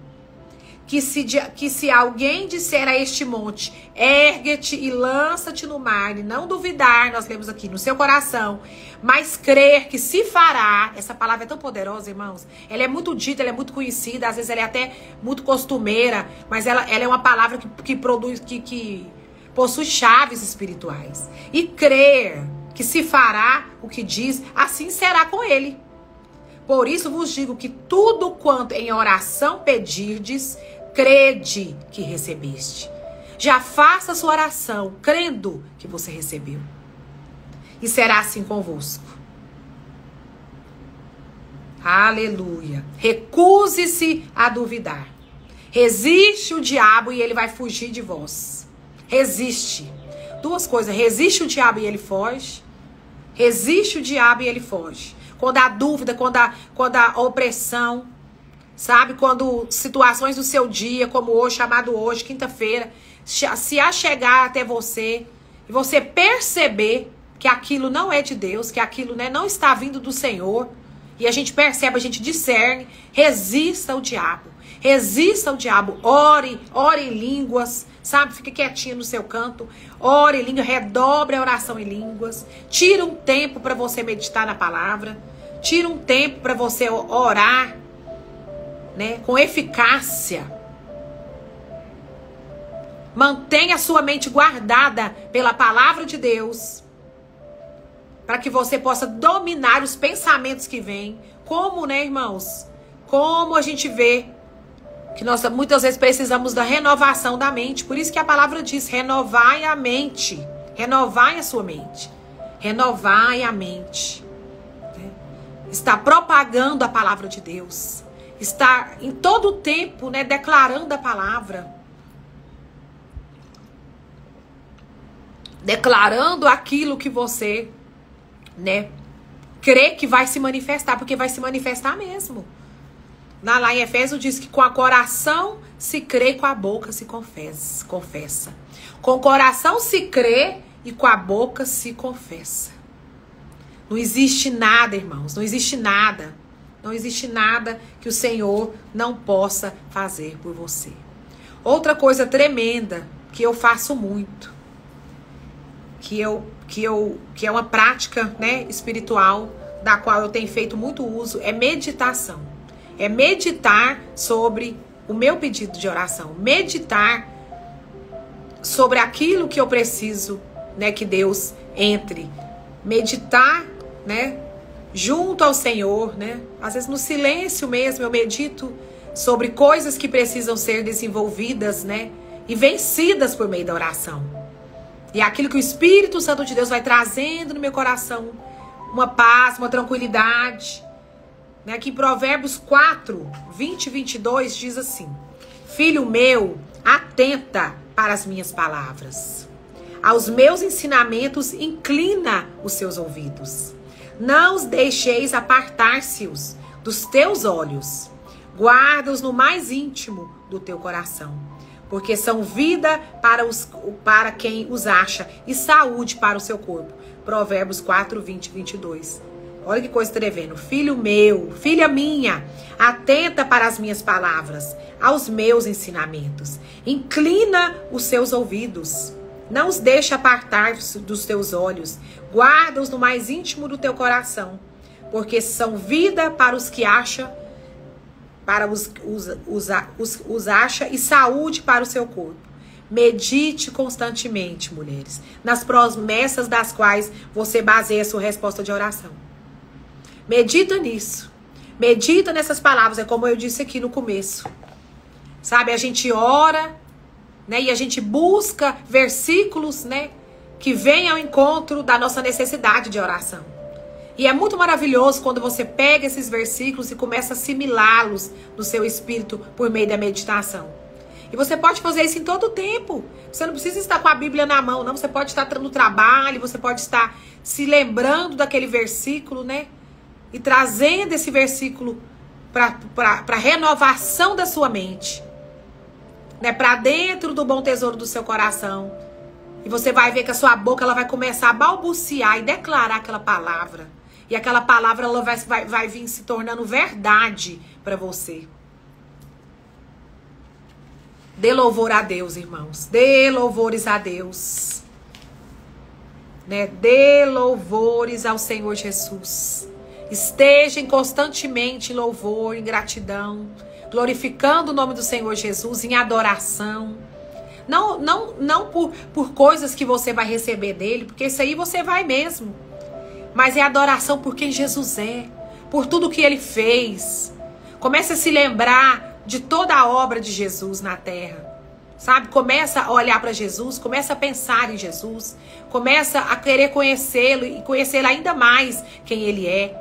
que se alguém disser a este monte, ergue-te e lança-te no mar, e não duvidar, nós lemos aqui, no seu coração, mas crer que se fará. Essa palavra é tão poderosa, irmãos. Ela é muito dita, ela é muito conhecida, às vezes ela é até muito costumeira, mas ela é uma palavra que produz, que possui chaves espirituais. E crer que se fará o que diz, assim será com ele. Por isso vos digo que tudo quanto em oração pedirdes, crede que recebeste. Já faça a sua oração, crendo que você recebeu. E será assim convosco. Aleluia. Recuse-se a duvidar. Resiste o diabo e ele vai fugir de vós. Resiste. Duas coisas. Resiste o diabo e ele foge. Resiste o diabo e ele foge. Quando há dúvida, quando há opressão, sabe? Quando situações do seu dia, como hoje, chamado hoje, quinta-feira, se achegar até você e você perceber que aquilo não é de Deus, que aquilo, né, não está vindo do Senhor, e a gente percebe, a gente discerne, resista ao diabo. Resista ao diabo. Ore em línguas, sabe? Fique quietinho no seu canto. Ore em línguas, redobre a oração em línguas. Tira um tempo para você meditar na palavra. Tira um tempo para você orar, né, com eficácia. Mantenha a sua mente guardada pela palavra de Deus, para que você possa dominar os pensamentos que vêm. Como, né, irmãos? Como a gente vê que nós muitas vezes precisamos da renovação da mente. Por isso que a palavra diz, renovai a mente. Renovai a sua mente. Renovai a mente. Está propagando a palavra de Deus. Está em todo o tempo, né, declarando a palavra. Declarando aquilo que você, né, crê que vai se manifestar, porque vai se manifestar mesmo. Lá em Efésios diz que com o coração se crê e com a boca se confessa. Com o coração se crê e com a boca se confessa. Não existe nada, irmãos, não existe nada. Não existe nada que o Senhor não possa fazer por você. Outra coisa tremenda que eu faço muito, que é uma prática, né, espiritual, da qual eu tenho feito muito uso, é meditação. É meditar sobre o meu pedido de oração. Meditar sobre aquilo que eu preciso, né, que Deus entre. Meditar, né, junto ao Senhor, né? Às vezes no silêncio mesmo eu medito sobre coisas que precisam ser desenvolvidas, né, e vencidas por meio da oração. E aquilo que o Espírito Santo de Deus vai trazendo no meu coração, uma paz, uma tranquilidade, né? Aqui em Provérbios 4, 20 e 22 diz assim: Filho meu, atenta para as minhas palavras. Aos meus ensinamentos inclina os seus ouvidos. Não os deixeis apartar-se-os dos teus olhos. Guarda-os no mais íntimo do teu coração. Porque são vida para quem os acha e saúde para o seu corpo. Provérbios 4, 20 e 22. Olha que coisa tremenda. Filho meu, filha minha, atenta para as minhas palavras, aos meus ensinamentos. Inclina os seus ouvidos. Não os deixe apartar dos teus olhos. Guarda-os no mais íntimo do teu coração. Porque são vida para os que acham, para os acha e saúde para o seu corpo. Medite constantemente, mulheres, nas promessas das quais você baseia a sua resposta de oração. Medita nisso. Medita nessas palavras. É como eu disse aqui no começo. Sabe, a gente ora, né, e a gente busca versículos, né, que vêm ao encontro da nossa necessidade de oração. E é muito maravilhoso quando você pega esses versículos e começa a assimilá-los no seu espírito por meio da meditação. E você pode fazer isso em todo o tempo. Você não precisa estar com a Bíblia na mão, não. Você pode estar no trabalho, você pode estar se lembrando daquele versículo, né? E trazendo esse versículo para a renovação da sua mente, né? Para dentro do bom tesouro do seu coração. E você vai ver que a sua boca ela vai começar a balbuciar e declarar aquela palavra. E aquela palavra ela vai vir se tornando verdade para você. Dê louvor a Deus, irmãos. Dê louvores a Deus. Né? Dê louvores ao Senhor Jesus. Estejam constantemente em louvor, em gratidão, glorificando o nome do Senhor Jesus, em adoração. Não por coisas que você vai receber dele, porque isso aí você vai mesmo. Mas é adoração por quem Jesus é, por tudo que ele fez. Comece a se lembrar de toda a obra de Jesus na terra. Sabe? Começa a olhar para Jesus, começa a pensar em Jesus, começa a querer conhecê-lo e conhecê-lo ainda mais quem ele é.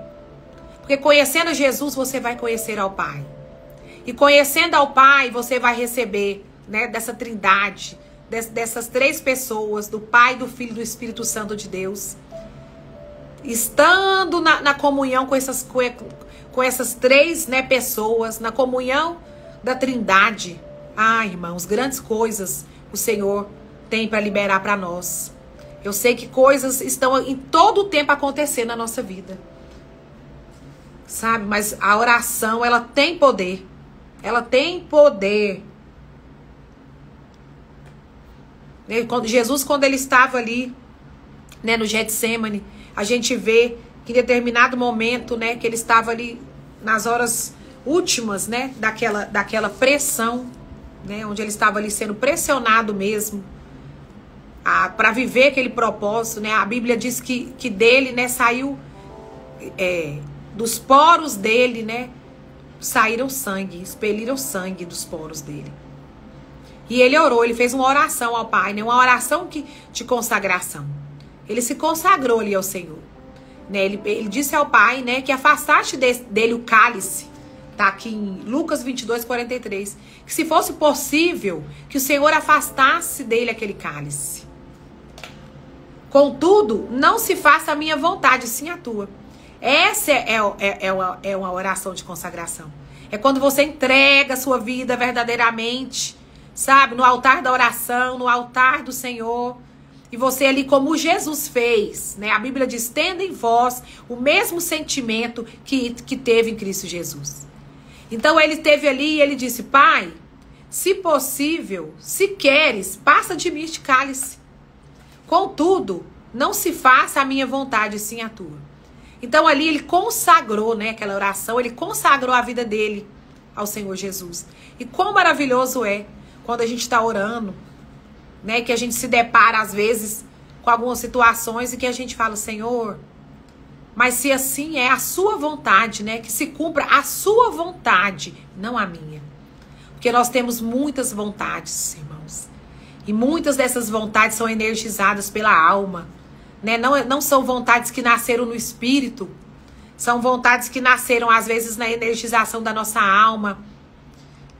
Porque conhecendo Jesus, você vai conhecer ao Pai. E conhecendo ao Pai, você vai receber, né, dessa trindade, dessas três pessoas, do Pai, do Filho e do Espírito Santo de Deus. Estando na comunhão com essas três, né, pessoas, na comunhão da trindade. Ah, irmãos, grandes coisas o Senhor tem para liberar para nós. Eu sei que coisas estão em todo o tempo acontecendo na nossa vida. Sabe? Mas a oração, ela tem poder. Ela tem poder. Jesus, quando ele estava ali, né, no Getsemane, a gente vê que em determinado momento, né, que ele estava ali nas horas últimas, né, daquela pressão, né, onde ele estava ali sendo pressionado mesmo para viver aquele propósito, né? A Bíblia diz que dele, né, saiu dos poros dele, né, saíram sangue, expeliram sangue dos poros dele. E ele orou, ele fez uma oração ao Pai, né, uma oração de consagração. Ele se consagrou ali ao Senhor, né? Ele disse ao Pai, né, que afastaste dele o cálice. Tá aqui em Lucas 22:43. Que se fosse possível, que o Senhor afastasse dele aquele cálice. Contudo, não se faça a minha vontade, sim a tua. Essa é uma oração de consagração. É quando você entrega a sua vida verdadeiramente, sabe? No altar da oração, no altar do Senhor. E você ali, como Jesus fez, né? A Bíblia diz, tendo em vós o mesmo sentimento que teve em Cristo Jesus. Então ele esteve ali e ele disse, Pai, se possível, se queres, passa de mim este cálice. Contudo, não se faça a minha vontade, sim a tua. Então ali ele consagrou, né, aquela oração, ele consagrou a vida dele ao Senhor Jesus. E quão maravilhoso é quando a gente está orando, né, que a gente se depara às vezes com algumas situações e que a gente fala, Senhor, mas se assim é a sua vontade, né, que se cumpra a sua vontade, não a minha. Porque nós temos muitas vontades, irmãos. E muitas dessas vontades são energizadas pela alma, né? Não são vontades que nasceram no espírito. São vontades que nasceram, às vezes, na energização da nossa alma,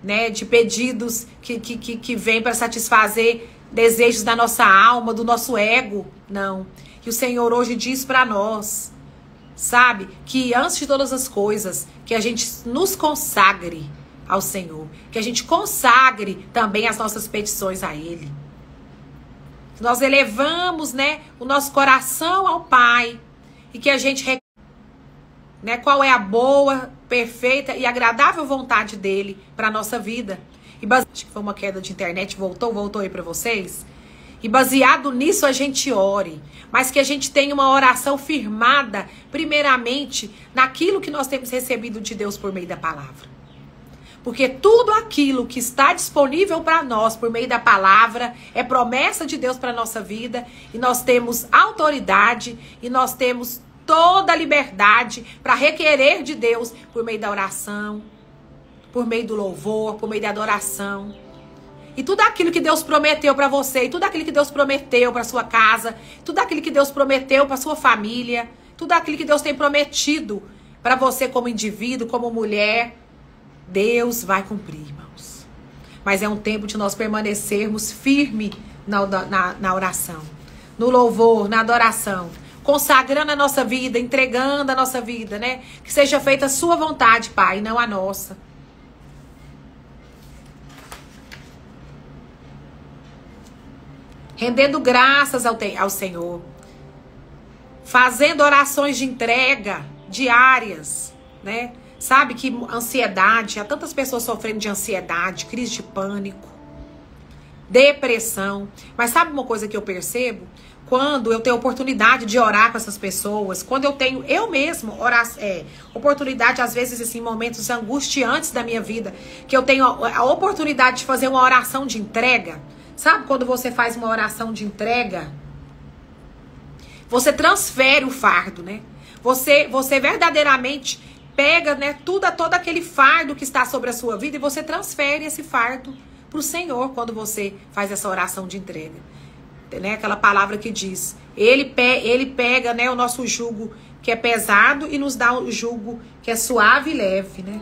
né? De pedidos que vêm para satisfazer desejos da nossa alma, do nosso ego. Não. E o Senhor hoje diz para nós, sabe? Que antes de todas as coisas, que a gente nos consagre ao Senhor. Que a gente consagre também as nossas petições a Ele. Nós elevamos, né, o nosso coração ao Pai. E que a gente, né, qual é a boa, perfeita e agradável vontade dEle para a nossa vida. E acho que foi uma queda de internet, voltou aí para vocês. E baseado nisso a gente ore. Mas que a gente tenha uma oração firmada, primeiramente, naquilo que nós temos recebido de Deus por meio da palavra. Porque tudo aquilo que está disponível para nós por meio da palavra é promessa de Deus para a nossa vida. E nós temos autoridade e nós temos toda a liberdade para requerer de Deus por meio da oração, por meio do louvor, por meio da adoração. E tudo aquilo que Deus prometeu para você, e tudo aquilo que Deus prometeu para sua casa, tudo aquilo que Deus prometeu para sua família, tudo aquilo que Deus tem prometido para você como indivíduo, como mulher, Deus vai cumprir, irmãos. Mas é um tempo de nós permanecermos firmes na oração, no louvor, na adoração, consagrando a nossa vida, entregando a nossa vida, né? Que seja feita a sua vontade, Pai, não a nossa. rendendo graças ao Senhor, fazendo orações de entrega diárias, né? Sabe que ansiedade, há tantas pessoas sofrendo de ansiedade, crise de pânico, depressão. Mas sabe uma coisa que eu percebo? Quando eu tenho oportunidade de orar com essas pessoas, quando eu tenho eu mesmo oportunidade, às vezes, assim, momentos angustiantes da minha vida, que eu tenho a oportunidade de fazer uma oração de entrega. Sabe quando você faz uma oração de entrega? Você transfere o fardo, né? Você verdadeiramente pega, né, todo aquele fardo que está sobre a sua vida e você transfere esse fardo para o Senhor quando você faz essa oração de entrega. Né, aquela palavra que diz, ele pega, né, o nosso jugo que é pesado e nos dá o jugo que é suave e leve, né?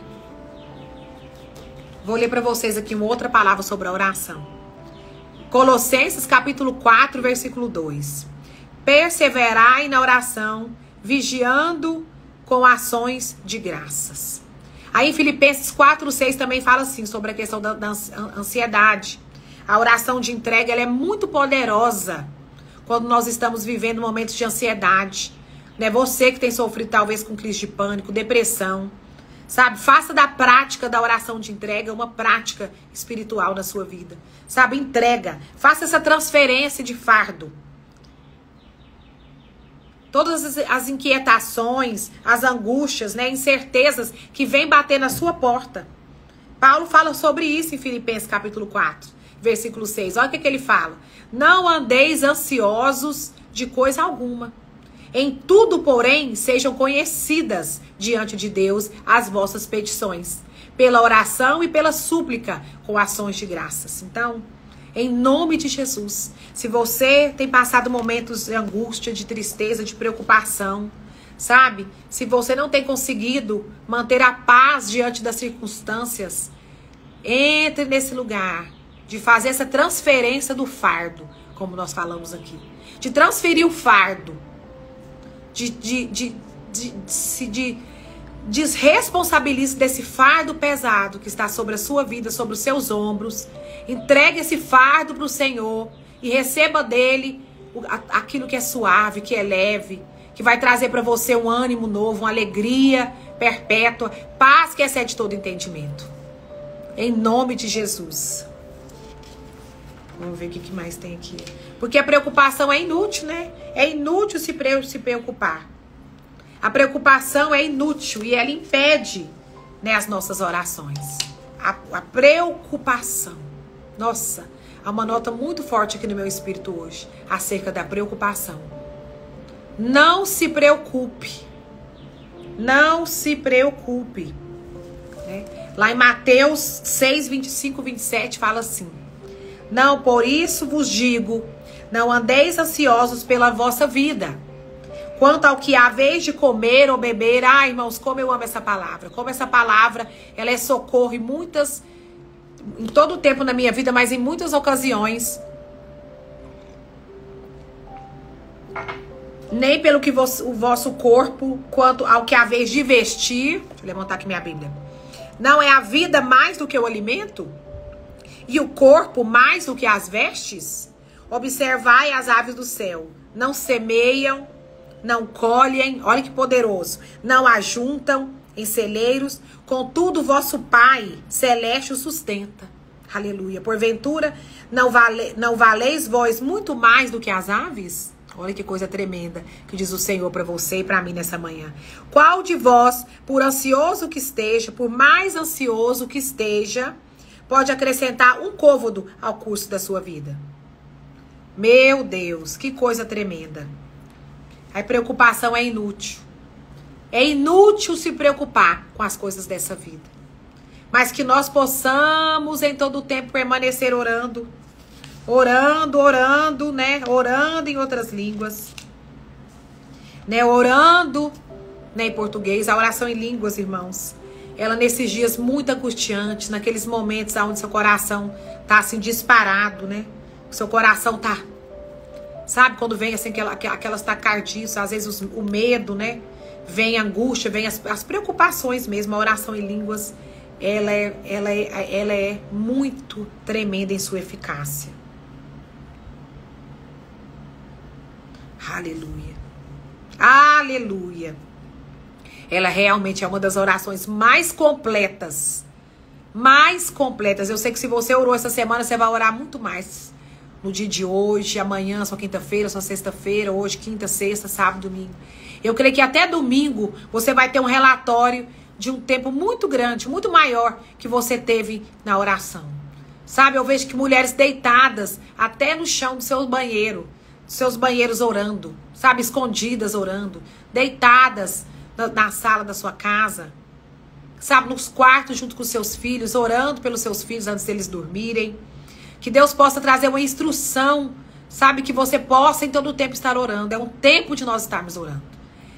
Vou ler para vocês aqui uma outra palavra sobre a oração. Colossenses capítulo 4, versículo 2. Perseverai na oração, vigiando com ações de graças. Aí em Filipenses 4, 6 também fala assim sobre a questão da ansiedade. A oração de entrega, ela é muito poderosa quando nós estamos vivendo momentos de ansiedade, né? Você que tem sofrido talvez com crise de pânico, depressão, sabe? Faça da prática da oração de entrega uma prática espiritual na sua vida, sabe? Entrega, faça essa transferência de fardo. Todas as inquietações, as angústias, né, incertezas que vêm bater na sua porta. Paulo fala sobre isso em Filipenses capítulo 4, versículo 6. Olha o que ele fala. Não andeis ansiosos de coisa alguma. Em tudo, porém, sejam conhecidas diante de Deus as vossas petições, pela oração e pela súplica, com ações de graças. Então, em nome de Jesus, se você tem passado momentos de angústia, de tristeza, de preocupação, sabe? Se você não tem conseguido manter a paz diante das circunstâncias, entre nesse lugar de fazer essa transferência do fardo, como nós falamos aqui. De transferir o fardo, desresponsabilize desse fardo pesado que está sobre a sua vida, sobre os seus ombros. Entregue esse fardo para o Senhor e receba dele aquilo que é suave, que é leve, que vai trazer para você um ânimo novo, uma alegria perpétua, paz que excede todo entendimento. Em nome de Jesus. Vamos ver o que mais tem aqui. Porque a preocupação é inútil, né? É inútil se preocupar. A preocupação é inútil e ela impede, né, as nossas orações. A preocupação. Nossa, há uma nota muito forte aqui no meu espírito hoje acerca da preocupação. Não se preocupe. Não se preocupe. Né? Lá em Mateus 6, 25, 27 fala assim. Não, por isso vos digo, não andeis ansiosos pela vossa vida. Quanto ao que haveis de comer ou beber, irmãos, como eu amo essa palavra. Como essa palavra, ela é socorro em todo o tempo na minha vida, mas em muitas ocasiões. Nem pelo que o vosso corpo, quanto ao que haveis de vestir. Deixa eu levantar aqui minha Bíblia. Não é a vida mais do que o alimento? E o corpo mais do que as vestes? Observai as aves do céu. Não semeiam, não colhem, olha que poderoso. Não ajuntam em celeiros, contudo vosso Pai celeste o sustenta. Aleluia. Porventura, não valeis vós muito mais do que as aves? Olha que coisa tremenda que diz o Senhor para você e para mim nessa manhã. Qual de vós, por ansioso que esteja, por mais ansioso que esteja, pode acrescentar um côvado ao curso da sua vida? Meu Deus, que coisa tremenda. A preocupação é inútil. É inútil se preocupar com as coisas dessa vida. Mas que nós possamos em todo o tempo permanecer orando. Orando, né? Orando em outras línguas. Né? Orando, né, em português. A oração em línguas, irmãos. Ela nesses dias muito angustiantes, naqueles momentos onde seu coração tá assim disparado, né? Seu coração tá... Sabe quando vem assim aquelas taquicardias, às vezes o medo, né? Vem a angústia, vem as preocupações mesmo. A oração em línguas, ela é muito tremenda em sua eficácia. Aleluia. Aleluia. Ela realmente é uma das orações mais completas. Mais completas. Eu sei que se você orou essa semana, você vai orar muito mais. No dia de hoje, amanhã, sua quinta-feira, sua sexta-feira, hoje, quinta, sexta, sábado, domingo. Eu creio que até domingo você vai ter um relatório de um tempo muito grande, muito maior que você teve na oração. Sabe, eu vejo que mulheres deitadas até no chão do seu banheiro, dos seus banheiros orando, sabe, escondidas orando, deitadas na sala da sua casa, sabe, nos quartos junto com os seus filhos, orando pelos seus filhos antes deles dormirem. Que Deus possa trazer uma instrução, sabe, que você possa em todo o tempo estar orando. É um tempo de nós estarmos orando.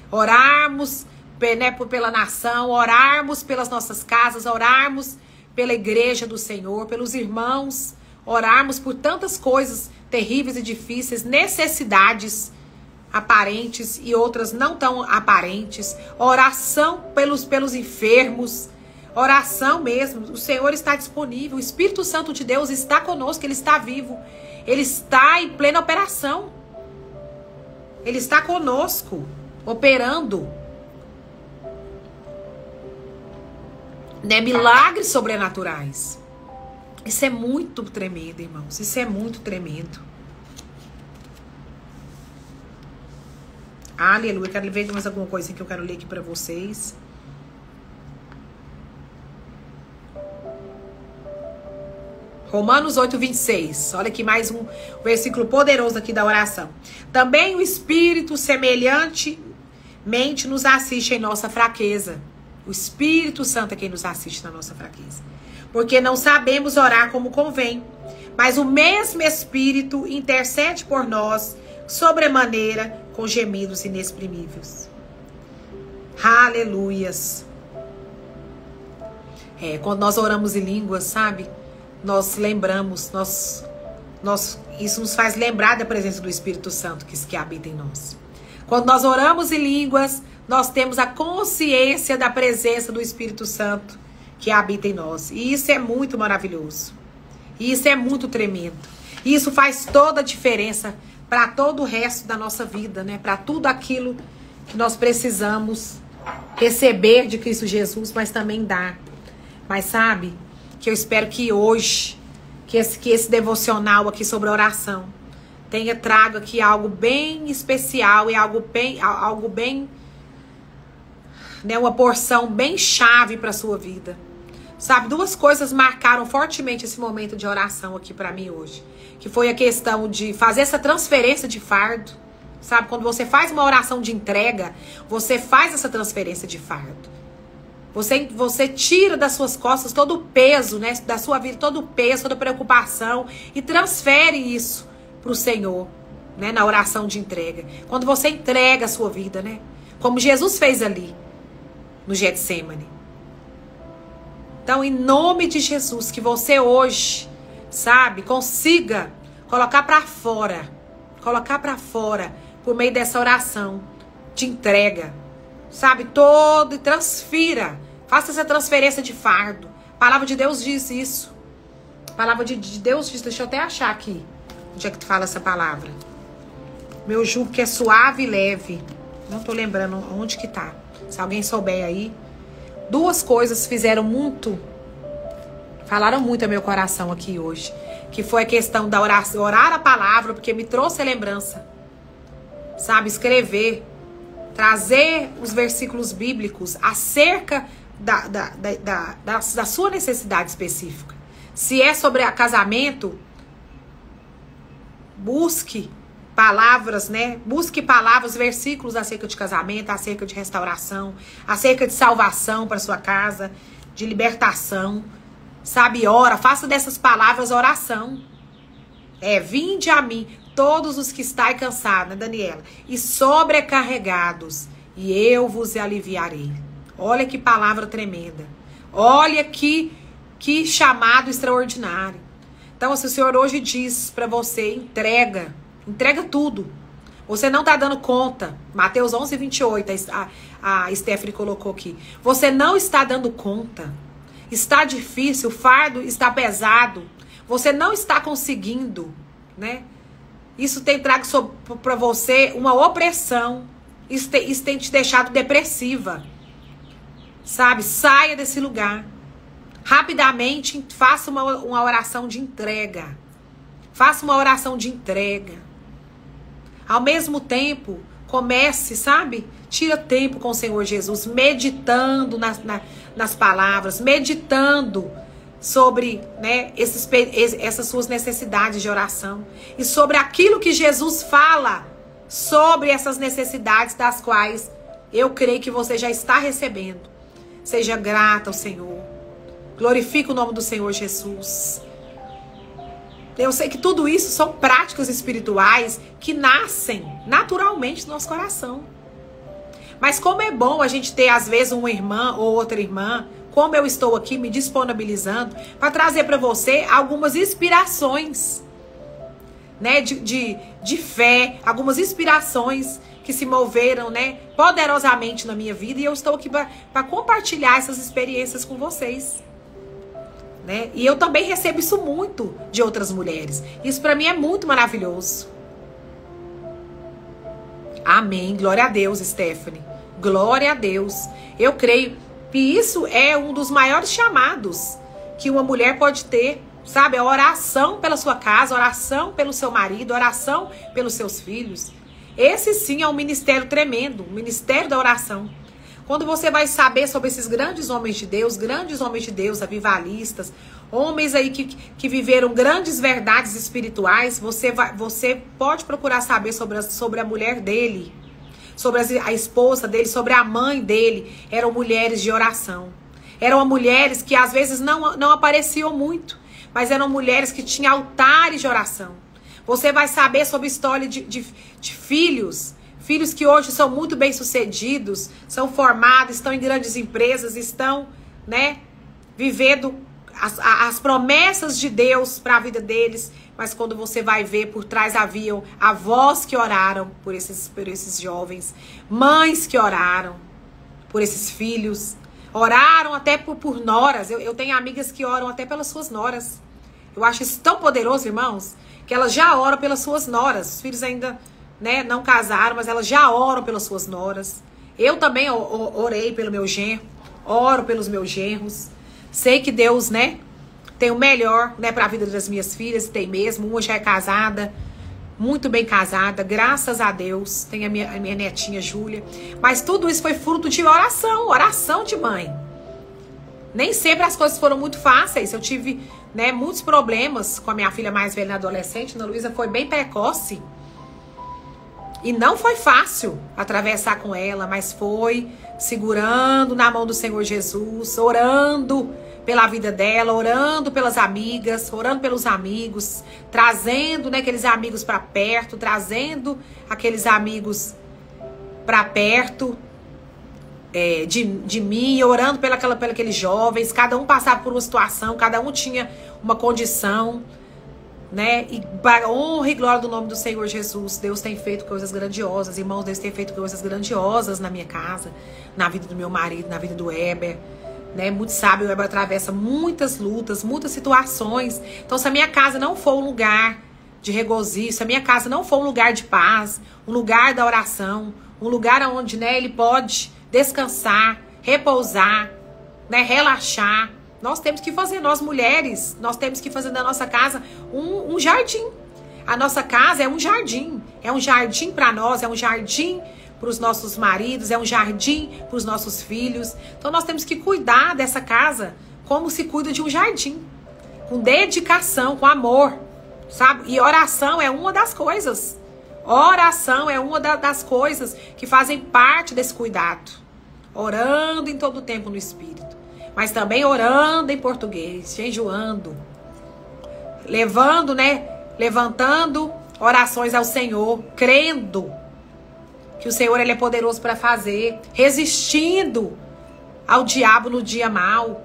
Orarmos, né, pela nação, orarmos pelas nossas casas, orarmos pela igreja do Senhor, pelos irmãos, orarmos por tantas coisas terríveis e difíceis, necessidades aparentes e outras não tão aparentes, oração pelos enfermos, oração mesmo. O Senhor está disponível, o Espírito Santo de Deus está conosco, Ele está vivo, Ele está em plena operação, Ele está conosco, operando, né? Milagres sobrenaturais. Isso é muito tremendo, irmãos, isso é muito tremendo. Aleluia. Quero ver mais alguma coisa que eu quero ler aqui para vocês. Romanos 8, 26. Olha aqui mais um versículo poderoso aqui da oração. Também o Espírito semelhantemente nos assiste em nossa fraqueza. O Espírito Santo é quem nos assiste na nossa fraqueza. Porque não sabemos orar como convém. Mas o mesmo Espírito intercede por nós sobremaneira com gemidos inexprimíveis. Aleluias. Quando nós oramos em línguas, sabe? Nós lembramos, isso nos faz lembrar da presença do Espírito Santo que habita em nós. Quando nós oramos em línguas, nós temos a consciência da presença do Espírito Santo que habita em nós. E isso é muito maravilhoso. E isso é muito tremendo. E isso faz toda a diferença para todo o resto da nossa vida, né? Para tudo aquilo que nós precisamos receber de Cristo Jesus, mas também dar. Mas sabe, que eu espero que hoje, que esse devocional aqui sobre oração tenha trago aqui algo bem especial e algo bem, né, uma porção bem chave para a sua vida. Sabe, duas coisas marcaram fortemente esse momento de oração aqui para mim hoje. Que foi a questão de fazer essa transferência de fardo. Sabe, quando você faz uma oração de entrega, você faz essa transferência de fardo. Você tira das suas costas todo o peso, né, da sua vida, todo o peso, toda a preocupação e transfere isso para o Senhor, né, na oração de entrega. Quando você entrega a sua vida, né, como Jesus fez ali no Getsemane. Então, em nome de Jesus, que você hoje, sabe, consiga colocar para fora, por meio dessa oração de entrega, sabe, todo, e transfira, faça essa transferência de fardo. A palavra de Deus diz isso. A palavra de Deus diz, deixa eu até achar aqui, onde é que tu fala essa palavra. Meu jugo que é suave e leve. Não tô lembrando onde que tá. Se alguém souber aí. Duas coisas falaram muito ao meu coração aqui hoje. Que foi a questão da oração, orar a palavra, porque me trouxe a lembrança. Sabe, escrever, trazer os versículos bíblicos acerca da sua necessidade específica. Se é sobre casamento, busque palavras, né? Busque palavras, versículos acerca de casamento, acerca de restauração, acerca de salvação para sua casa, de libertação. Sabe, ora, faça dessas palavras oração. Vinde a mim, todos os que estáis cansados, né, Daniela? E sobrecarregados, e eu vos aliviarei. Olha que palavra tremenda. Olha que chamado extraordinário. Então, se o Senhor hoje diz para você, entrega tudo. Você não está dando conta. Mateus 11, 28, a Stephanie colocou aqui. Você não está dando conta. Está difícil, o fardo está pesado. Você não está conseguindo, né, Isso tem trago para você uma opressão. Isso tem te deixado depressiva. Sabe? Saia desse lugar. Rapidamente, faça uma oração de entrega. Faça uma oração de entrega. Ao mesmo tempo, comece, sabe? Tira tempo com o Senhor Jesus, meditando nas palavras, meditando sobre, né, essas suas necessidades de oração. E sobre aquilo que Jesus fala sobre essas necessidades das quais eu creio que você já está recebendo. Seja grata ao Senhor. Glorifique o nome do Senhor Jesus. Eu sei que tudo isso são práticas espirituais que nascem naturalmente no nosso coração. Mas como é bom a gente ter, às vezes, uma irmã ou outra irmã, como eu estou aqui me disponibilizando, para trazer para você algumas inspirações, né, de fé, algumas inspirações que se moveram, né, poderosamente na minha vida. E eu estou aqui para compartilhar essas experiências com vocês. Né? E eu também recebo isso muito de outras mulheres. Isso para mim é muito maravilhoso. Amém. Glória a Deus, Stephanie. Glória a Deus. Eu creio que isso é um dos maiores chamados que uma mulher pode ter. Sabe? A oração pela sua casa, oração pelo seu marido, oração pelos seus filhos. Esse sim é um ministério tremendo, o ministério da oração. Quando você vai saber sobre esses grandes homens de Deus, avivalistas, homens aí que viveram grandes verdades espirituais, você pode procurar saber sobre a mulher dele, sobre a esposa dele, sobre a mãe dele. Eram mulheres de oração. Eram mulheres que às vezes não apareciam muito, mas eram mulheres que tinham altares de oração. Você vai saber sobre a história de filhos. Filhos que hoje são muito bem-sucedidos, são formados, estão em grandes empresas, estão, né, vivendo as promessas de Deus para a vida deles. Mas quando você vai ver, por trás haviam avós que oraram por esses jovens, mães que oraram por esses filhos, oraram até por noras. Eu tenho amigas que oram até pelas suas noras. Eu acho isso tão poderoso, irmãos, que elas já oram pelas suas noras. Os filhos ainda, né, não casaram, mas elas já oram pelas suas noras. Eu também orei pelo meu genro, oro pelos meus genros. Sei que Deus, né, tem o melhor, né, para a vida das minhas filhas, tem mesmo. Uma já é casada, muito bem casada, graças a Deus. Tem a minha netinha Júlia. Mas tudo isso foi fruto de oração de mãe. Nem sempre as coisas foram muito fáceis. Eu tive, né, muitos problemas com a minha filha mais velha na adolescente. Ana Luísa foi bem precoce. E não foi fácil atravessar com ela, mas foi segurando na mão do Senhor Jesus, orando pela vida dela, orando pelas amigas, orando pelos amigos, trazendo, né, aqueles amigos para perto, trazendo aqueles amigos para perto de mim, orando pelos jovens. Cada um passava por uma situação, cada um tinha uma condição, né? E para honra e glória do nome do Senhor Jesus, Deus tem feito coisas grandiosas. Irmãos, Deus tem feito coisas grandiosas na minha casa, na vida do meu marido, na vida do Heber, né? Muito sábio, o Heber atravessa muitas lutas, muitas situações. Então, se a minha casa não for um lugar de regozijo, se a minha casa não for um lugar de paz, um lugar da oração, um lugar onde, né, ele pode descansar, repousar, né, relaxar, nós temos que fazer, nós mulheres, nós temos que fazer da nossa casa um jardim. A nossa casa é um jardim para nós, é um jardim para os nossos maridos, é um jardim para os nossos filhos. Então nós temos que cuidar dessa casa como se cuida de um jardim, com dedicação, com amor, sabe? E oração é uma das coisas. Oração é uma das coisas que fazem parte desse cuidado. Orando em todo o tempo no Espírito. Mas também orando em português, jejuando, levantando orações ao Senhor, crendo que o Senhor, ele é poderoso para fazer, resistindo ao diabo no dia mau,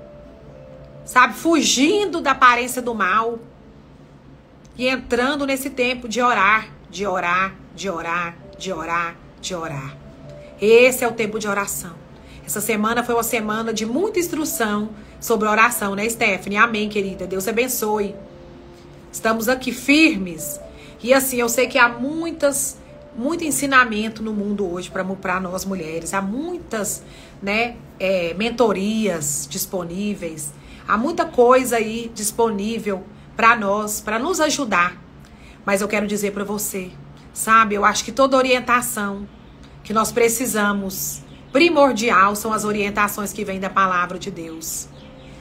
sabe, fugindo da aparência do mal e entrando nesse tempo de orar, de orar, de orar, de orar, de orar. Esse é o tempo de oração. Essa semana foi uma semana de muita instrução sobre oração, né, Stephanie? Amém, querida. Deus abençoe. Estamos aqui firmes, E assim, eu sei que há muito ensinamento no mundo hoje para nós mulheres. Há muitas, né, mentorias disponíveis. Há muita coisa aí disponível para nós, para nos ajudar. Mas eu quero dizer para você, sabe, eu acho que toda orientação que nós precisamos, primordial, são as orientações que vêm da palavra de Deus.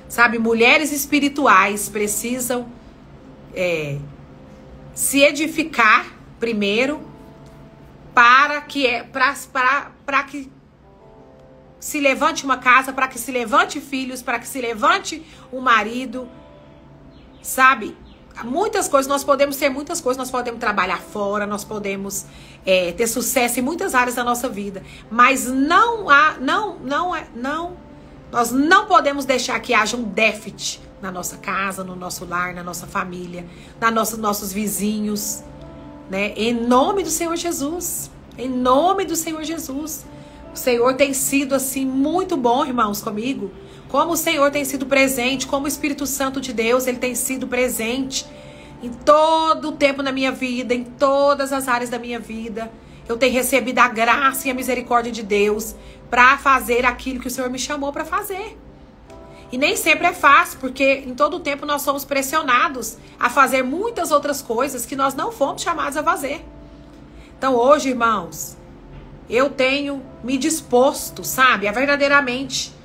Sabe, mulheres espirituais precisam se edificar primeiro para que se levante uma casa, para que se levante filhos, para que se levante um marido, sabe? Muitas coisas, nós podemos ter muitas coisas, nós podemos trabalhar fora, nós podemos ter sucesso em muitas áreas da nossa vida, mas nós não podemos deixar que haja um déficit na nossa casa, no nosso lar, na nossa família, nossos vizinhos, né? Em nome do Senhor Jesus, em nome do Senhor Jesus. O Senhor tem sido assim muito bom, irmãos, comigo. Como o Senhor tem sido presente, como o Espírito Santo de Deus, ele tem sido presente em todo o tempo na minha vida, em todas as áreas da minha vida. Eu tenho recebido a graça e a misericórdia de Deus para fazer aquilo que o Senhor me chamou para fazer. E nem sempre é fácil, porque em todo o tempo nós somos pressionados a fazer muitas outras coisas que nós não fomos chamados a fazer. Então hoje, irmãos, eu tenho me disposto, sabe, a verdadeiramente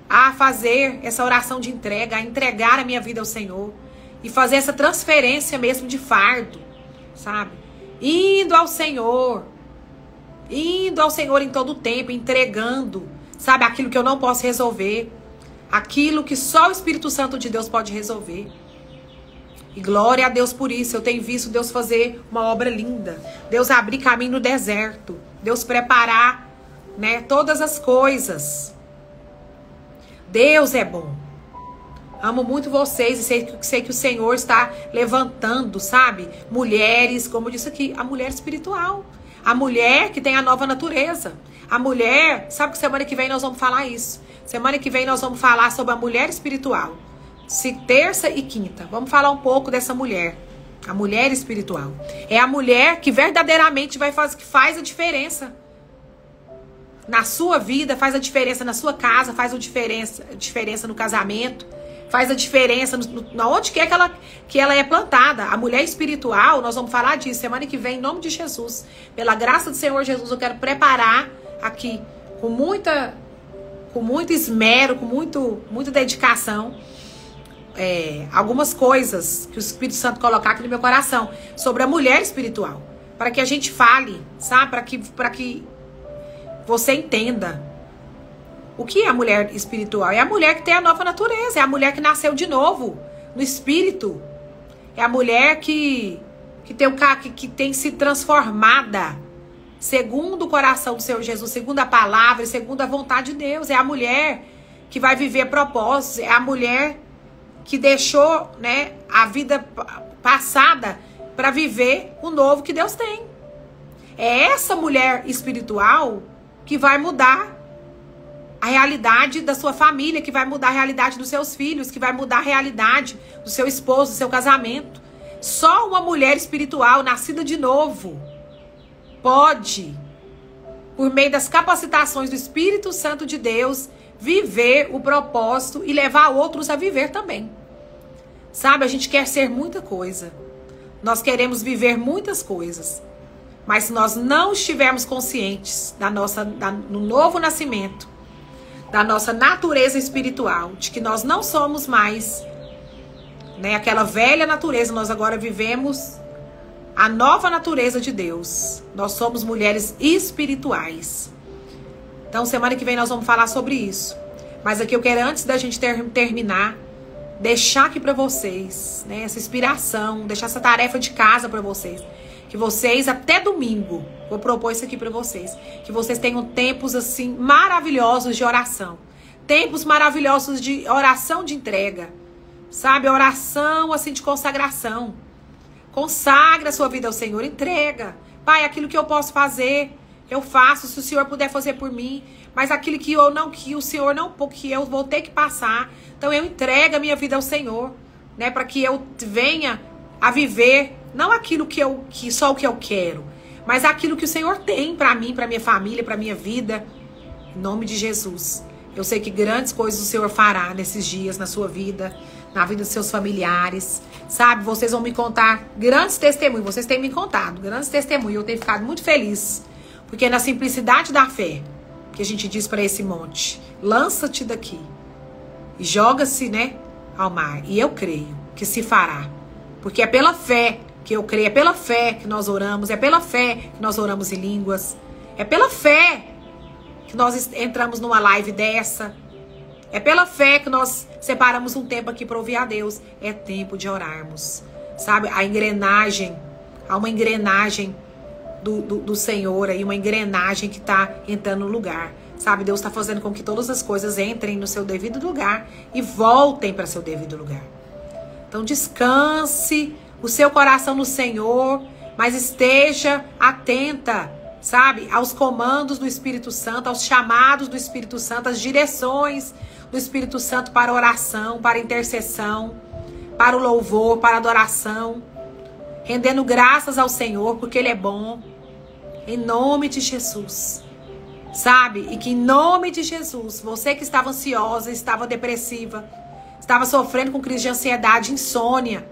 a fazer essa oração de entrega, a entregar a minha vida ao Senhor e fazer essa transferência mesmo de fardo, sabe? Indo ao Senhor em todo o tempo, entregando, sabe, aquilo que eu não posso resolver, aquilo que só o Espírito Santo de Deus pode resolver. E glória a Deus por isso. Eu tenho visto Deus fazer uma obra linda, Deus abrir caminho no deserto, Deus preparar, né, todas as coisas. Deus é bom. Amo muito vocês e sei que o Senhor está levantando, sabe, mulheres, como eu disse aqui, a mulher espiritual, a mulher que tem a nova natureza, a mulher, sabe que semana que vem nós vamos falar isso. Semana que vem nós vamos falar sobre a mulher espiritual. Terça e quinta, vamos falar um pouco dessa mulher, a mulher espiritual. É a mulher que verdadeiramente que faz a diferença na sua vida, faz a diferença na sua casa, faz a diferença no casamento, faz a diferença na onde quer que ela é plantada. A mulher espiritual, nós vamos falar disso semana que vem, em nome de Jesus. Pela graça do Senhor Jesus, eu quero preparar aqui com muito esmero, com muita dedicação, algumas coisas que o Espírito Santo colocar aqui no meu coração sobre a mulher espiritual, para que a gente fale, sabe, para que você entenda o que é a mulher espiritual. É a mulher que tem a nova natureza, é a mulher que nasceu de novo no Espírito, é a mulher que tem se transformada segundo o coração do Senhor Jesus, segundo a palavra e segundo a vontade de Deus. É a mulher que vai viver propósitos, é a mulher que deixou, né, a vida passada para viver o novo que Deus tem. É essa mulher espiritual que vai mudar a realidade da sua família, que vai mudar a realidade dos seus filhos, que vai mudar a realidade do seu esposo, do seu casamento. Só uma mulher espiritual, nascida de novo, pode, por meio das capacitações do Espírito Santo de Deus, viver o propósito e levar outros a viver também. Sabe, a gente quer ser muita coisa. Nós queremos viver muitas coisas. Mas se nós não estivermos conscientes no novo nascimento, da nossa natureza espiritual, de que nós não somos mais, né, aquela velha natureza, nós agora vivemos a nova natureza de Deus. Nós somos mulheres espirituais. Então, semana que vem nós vamos falar sobre isso. Mas aqui eu quero, antes da gente terminar, deixar aqui para vocês, né, essa inspiração, deixar essa tarefa de casa para vocês. Que vocês, até domingo, vou propor isso aqui para vocês. Que vocês tenham tempos, assim, maravilhosos de oração. Tempos maravilhosos de oração de entrega. Sabe? Oração, assim, de consagração. Consagra a sua vida ao Senhor. Entrega. Pai, aquilo que eu posso fazer, eu faço. Se o Senhor puder fazer por mim. Mas aquilo que o Senhor não, que eu vou ter que passar. Então, eu entrego a minha vida ao Senhor. Né? Para que eu venha a viver Não aquilo que só o que eu quero, mas aquilo que o Senhor tem para mim, para minha família, para minha vida. Em nome de Jesus. Eu sei que grandes coisas o Senhor fará nesses dias, na sua vida, na vida dos seus familiares. Sabe, vocês vão me contar grandes testemunhos. Vocês têm me contado grandes testemunhos. Eu tenho ficado muito feliz. Porque é na simplicidade da fé que a gente diz para esse monte: lança-te daqui e joga-se, né, ao mar. E eu creio que se fará. Porque é pela fé que eu creio. É pela fé que nós oramos. É pela fé que nós oramos em línguas. É pela fé que nós entramos numa live dessa. É pela fé que nós separamos um tempo aqui para ouvir a Deus. É tempo de orarmos. Sabe, a engrenagem, há uma engrenagem do Senhor aí, uma engrenagem que está entrando no lugar. Sabe, Deus está fazendo com que todas as coisas entrem no seu devido lugar e voltem para seu devido lugar. Então descanse o seu coração no Senhor, mas esteja atenta, sabe, aos comandos do Espírito Santo, aos chamados do Espírito Santo, às direções do Espírito Santo para oração, para intercessão, para o louvor, para a adoração, rendendo graças ao Senhor, porque Ele é bom, em nome de Jesus, sabe? E que em nome de Jesus, você que estava ansiosa, estava depressiva, estava sofrendo com crise de ansiedade, insônia,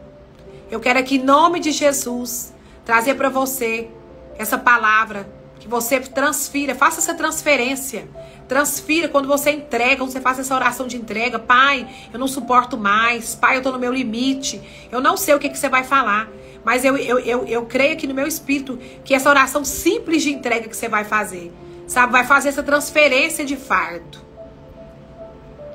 eu quero aqui em nome de Jesus trazer para você essa palavra, que você transfira, faça essa transferência. Transfira quando você entrega, quando você faz essa oração de entrega. Pai, eu não suporto mais. Pai, eu tô no meu limite. Eu não sei o que você vai falar. Mas eu creio aqui no meu espírito que essa oração simples de entrega que você vai fazer, sabe, vai fazer essa transferência de fardo.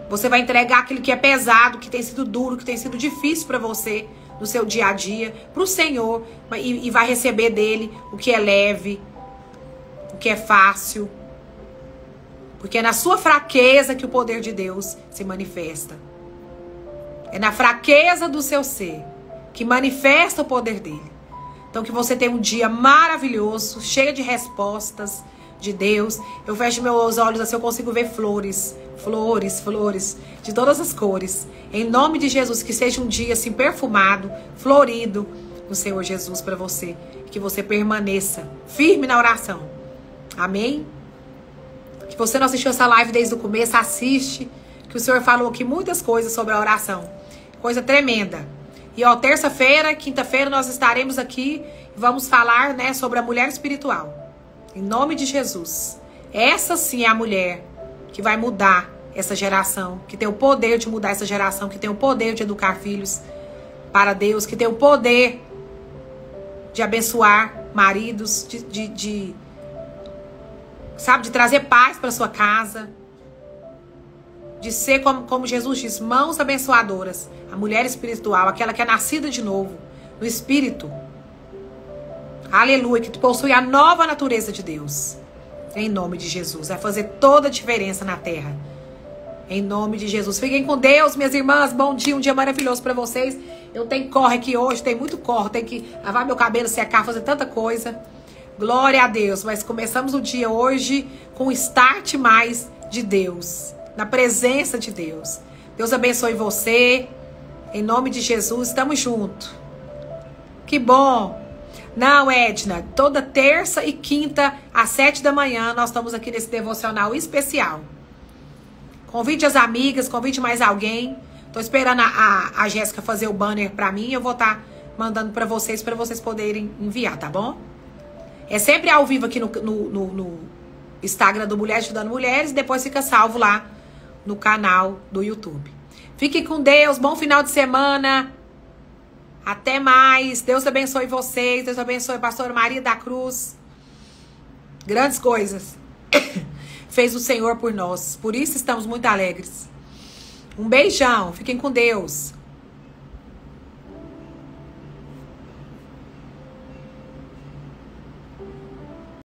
Você vai entregar aquilo que é pesado, que tem sido duro, que tem sido difícil para você no seu dia a dia, pro Senhor, e vai receber dele o que é leve, o que é fácil. Porque é na sua fraqueza que o poder de Deus se manifesta. É na fraqueza do seu ser que manifesta o poder dele. Então que você tenha um dia maravilhoso, cheio de respostas de Deus. Eu fecho meus olhos assim, eu consigo ver flores, flores, flores, de todas as cores. Em nome de Jesus, que seja um dia assim perfumado, florido no Senhor Jesus para você. Que você permaneça firme na oração. Amém? Que você não assistiu essa live desde o começo, assiste. Que o Senhor falou aqui muitas coisas sobre a oração. Coisa tremenda. E ó, terça-feira, quinta-feira nós estaremos aqui e vamos falar, né, sobre a mulher espiritual. Em nome de Jesus. Essa sim é a mulher que vai mudar essa geração, que tem o poder de mudar essa geração, que tem o poder de educar filhos para Deus, que tem o poder de abençoar maridos, sabe, de trazer paz para sua casa, de ser como Jesus diz, mãos abençoadoras, a mulher espiritual, aquela que é nascida de novo, no Espírito, aleluia, que possui a nova natureza de Deus, em nome de Jesus, vai fazer toda a diferença na terra, em nome de Jesus. Fiquem com Deus, minhas irmãs, bom dia, um dia maravilhoso para vocês. Eu tenho corre aqui hoje, tem muito corre, tenho que lavar meu cabelo, secar, fazer tanta coisa. Glória a Deus, mas começamos o dia hoje com o start mais de Deus, na presença de Deus. Deus abençoe você, em nome de Jesus, estamos juntos. Que bom. Não, Edna, toda terça e quinta às 7 da manhã nós estamos aqui nesse devocional especial. Convide as amigas, convide mais alguém. Tô esperando a Jéssica fazer o banner pra mim, eu vou estar mandando pra vocês poderem enviar, tá bom? É sempre ao vivo aqui no Instagram do Mulheres Ajudando Mulheres. E depois fica salvo lá no canal do YouTube. Fique com Deus. Bom final de semana. Até mais. Deus abençoe vocês. Deus abençoe a pastora Maria da Cruz. Grandes coisas fez o Senhor por nós. Por isso estamos muito alegres. Um beijão. Fiquem com Deus.